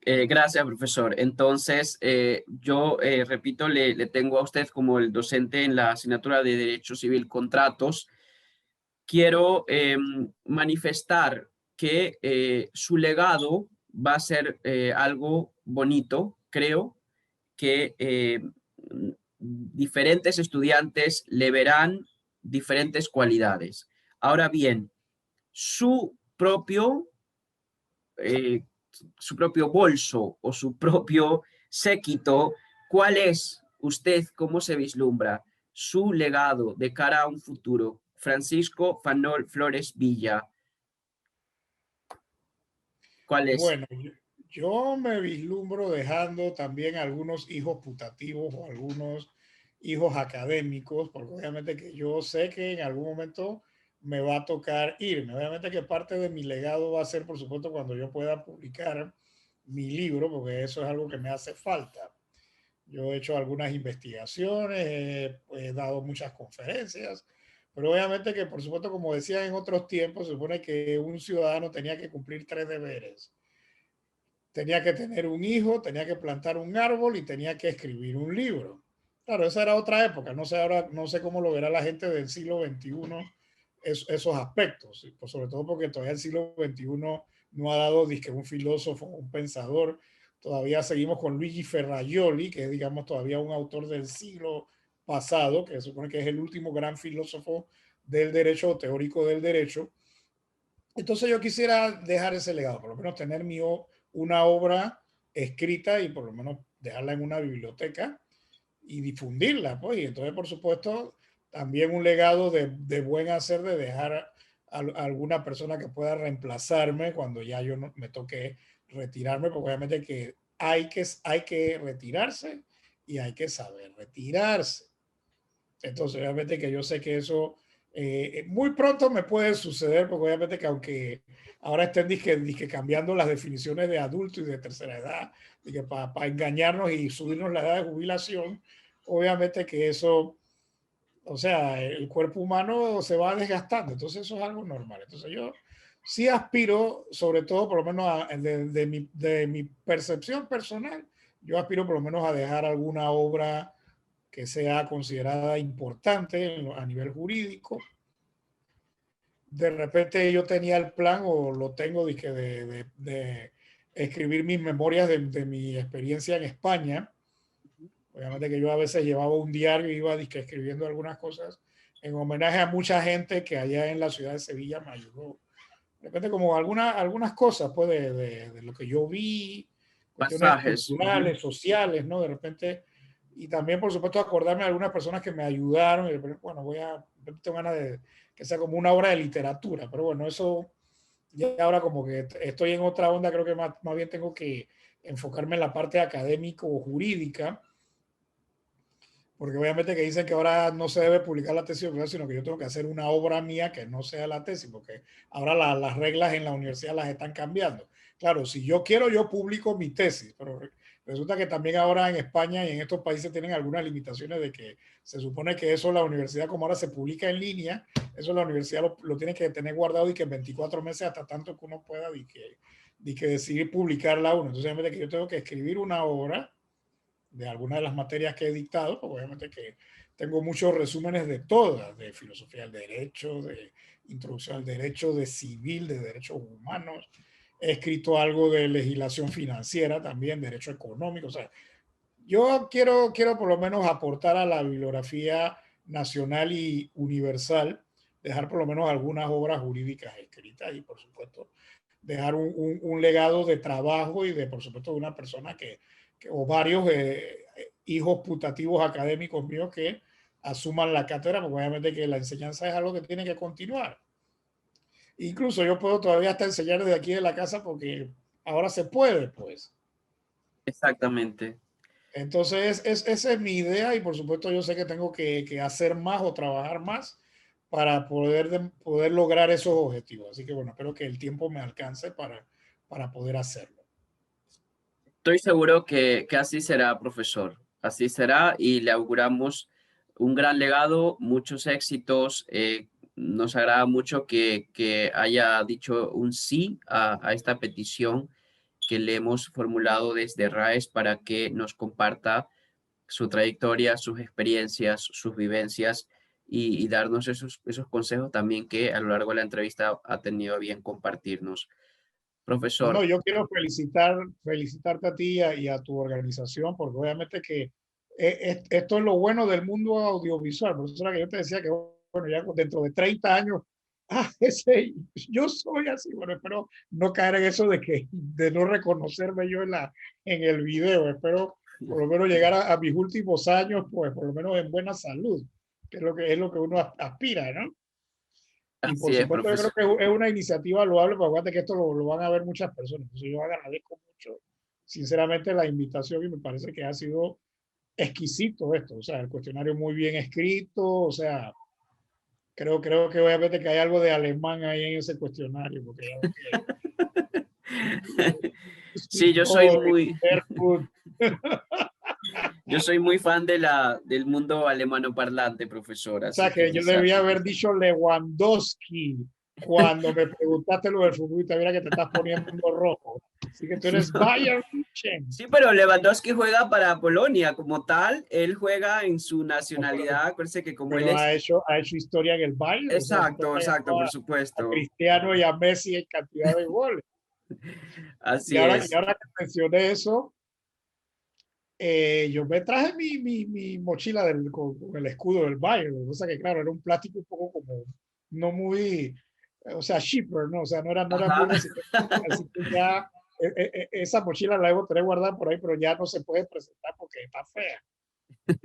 Gracias, profesor. Entonces, yo repito, le tengo a usted como el docente en la asignatura de Derecho Civil Contratos. Quiero manifestar que su legado va a ser algo bonito. Creo que diferentes estudiantes le verán diferentes cualidades. Ahora bien, su propio eh, su propio bolso o su propio séquito, ¿cuál es usted, cómo se vislumbra su legado de cara a un futuro? Francisco Fanol Flores Villa, ¿cuál es? Bueno, yo me vislumbro dejando también algunos hijos putativos o algunos hijos académicos, porque obviamente que yo sé que en algún momento me va a tocar irme. Obviamente que parte de mi legado va a ser, por supuesto, cuando yo pueda publicar mi libro, porque eso es algo que me hace falta. Yo he hecho algunas investigaciones, he dado muchas conferencias, pero obviamente que, por supuesto, como decía en otros tiempos, se supone que un ciudadano tenía que cumplir tres deberes: tenía que tener un hijo, tenía que plantar un árbol y tenía que escribir un libro. Claro, esa era otra época. No sé ahora, no sé cómo lo verá la gente del siglo XXI esos aspectos, pues sobre todo porque todavía el siglo XXI no ha dado disque un filósofo, un pensador. Todavía seguimos con Luigi Ferrajoli, que es, digamos, todavía un autor del siglo pasado, que se supone que es el último gran filósofo del derecho, teórico del derecho. Entonces yo quisiera dejar ese legado, por lo menos tener una obra escrita y por lo menos dejarla en una biblioteca y difundirla, pues. Y entonces, por supuesto, también un legado de buen hacer, de dejar a alguna persona que pueda reemplazarme cuando ya yo no, me toque retirarme, porque obviamente que hay que retirarse y hay que saber retirarse. Entonces, obviamente que yo sé que eso muy pronto me puede suceder, porque obviamente que aunque ahora estén disque cambiando las definiciones de adulto y de tercera edad, para engañarnos y subirnos la edad de jubilación, obviamente que eso, o sea, el cuerpo humano se va desgastando, entonces eso es algo normal. Entonces yo sí aspiro, sobre todo por lo menos de mi percepción personal, yo aspiro por lo menos a dejar alguna obra que sea considerada importante a nivel jurídico. De repente yo tenía el plan, o lo tengo, de escribir mis memorias de mi experiencia en España. Obviamente que yo a veces llevaba un diario y iba escribiendo algunas cosas en homenaje a mucha gente que allá en la ciudad de Sevilla me ayudó. De repente como algunas cosas pues de lo que yo vi, cuestiones Pasajes. culturales, sociales, ¿no? De repente, y también por supuesto acordarme de algunas personas que me ayudaron, y bueno, tengo ganas de que sea como una obra de literatura, pero bueno, eso ya ahora como que estoy en otra onda, creo que más bien tengo que enfocarme en la parte académico o jurídica, porque obviamente que dicen que ahora no se debe publicar la tesis doctoral, sino que yo tengo que hacer una obra mía que no sea la tesis, porque ahora las reglas en la universidad las están cambiando. Claro, si yo quiero, yo publico mi tesis, pero resulta que también ahora en España y en estos países tienen algunas limitaciones de que se supone que eso la universidad, como ahora se publica en línea, eso la universidad lo tiene que tener guardado y que en 24 meses hasta tanto que uno pueda que decidir publicarla uno. Entonces, obviamente que yo tengo que escribir una obra de algunas de las materias que he dictado, pues obviamente que tengo muchos resúmenes de todas, de filosofía del derecho, de introducción al derecho, de civil, de derechos humanos. He escrito algo de legislación financiera también, derecho económico. O sea, yo quiero por lo menos aportar a la bibliografía nacional y universal, dejar por lo menos algunas obras jurídicas escritas y por supuesto dejar un legado de trabajo y de por supuesto de una persona o varios hijos putativos académicos míos que asuman la cátedra, porque obviamente que la enseñanza es algo que tiene que continuar. Incluso yo puedo todavía hasta enseñar desde aquí de la casa porque ahora se puede, pues. Exactamente. Entonces, esa es mi idea y por supuesto yo sé que tengo que hacer más o trabajar más para poder lograr esos objetivos. Así que bueno, espero que el tiempo me alcance para poder hacerlo. Estoy seguro que así será, profesor. Así será y le auguramos un gran legado, muchos éxitos. Nos agrada mucho que haya dicho un sí a esta petición que le hemos formulado desde RAES para que nos comparta su trayectoria, sus experiencias, sus vivencias y darnos esos consejos también que a lo largo de la entrevista ha tenido a bien compartirnos. No, no, Profesor, yo quiero felicitarte a ti y a tu organización, porque obviamente que esto es lo bueno del mundo audiovisual. Por eso era que yo te decía que, bueno, ya dentro de 30 años, yo soy así. Bueno, espero no caer en eso de no reconocerme yo en el video. Espero por lo menos llegar a mis últimos años, pues por lo menos en buena salud, que es lo que uno aspira, ¿no? Y por así es, supuesto, yo creo profesor. que es una iniciativa loable, porque acuérdate que esto lo van a ver muchas personas. Entonces, yo agradezco mucho, sinceramente, la invitación y me parece que ha sido exquisito esto. O sea, el cuestionario muy bien escrito. O sea, creo que obviamente que hay algo de alemán ahí en ese cuestionario, porque ya ves que Sí, speak going, barefoot. yo soy muy fan de del mundo alemano parlante, profesor, O sea, así que que yo quizá. debía haber dicho Lewandowski cuando me preguntaste lo del futbolista. Mira que te estás poniendo rojo. Así que tú eres Bayern München. Sí, pero Lewandowski juega para Polonia como tal, él juega en su No, nacionalidad, acuérdense que como él pero es. ha hecho historia en el Bayern. O sea, eso te Exacto, exacto, ganó por a supuesto. Cristiano y a Messi en cantidad de goles. Así Y es. ahora que mencioné eso, yo me traje mi mochila con el escudo del Bayern. O sea que, claro, era un plástico un poco como no muy, o sea, cheaper, ¿no? O sea, no era muy Ajá. resistente. Así que ya esa mochila la debo tener guardada por ahí, pero ya no se puede presentar porque está fea.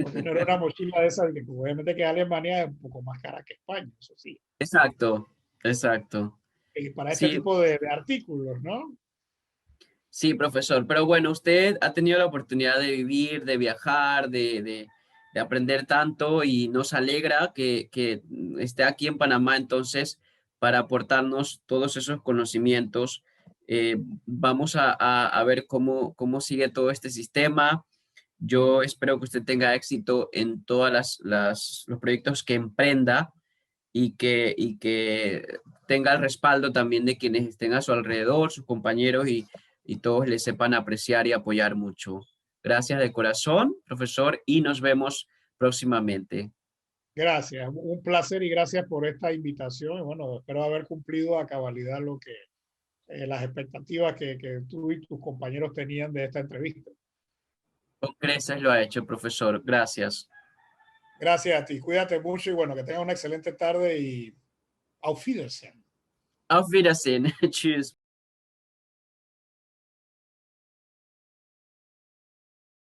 Porque no era una mochila de esas, que pues, obviamente que Alemania es un poco más cara que España, eso sí. Exacto, exacto. Y para este Sí, tipo de artículos, ¿no? sí, profesor. Pero bueno, usted ha tenido la oportunidad de vivir, de viajar, de aprender tanto y nos alegra que esté aquí en Panamá entonces para aportarnos todos esos conocimientos. Vamos a ver cómo sigue todo este sistema. Yo espero que usted tenga éxito en todas los proyectos que emprenda y que tenga el respaldo también de quienes estén a su alrededor, sus compañeros y todos le sepan apreciar y apoyar mucho. Gracias de corazón, profesor, y nos vemos próximamente. Gracias, un placer y gracias por esta invitación. Y bueno, espero haber cumplido a cabalidad las expectativas que tú y tus compañeros tenían de esta entrevista. Con creces lo ha hecho, profesor. Gracias. Gracias a ti, cuídate mucho y bueno, que tengas una excelente tarde y auf Wiedersehen. Auf Wiedersehen. Tschüss.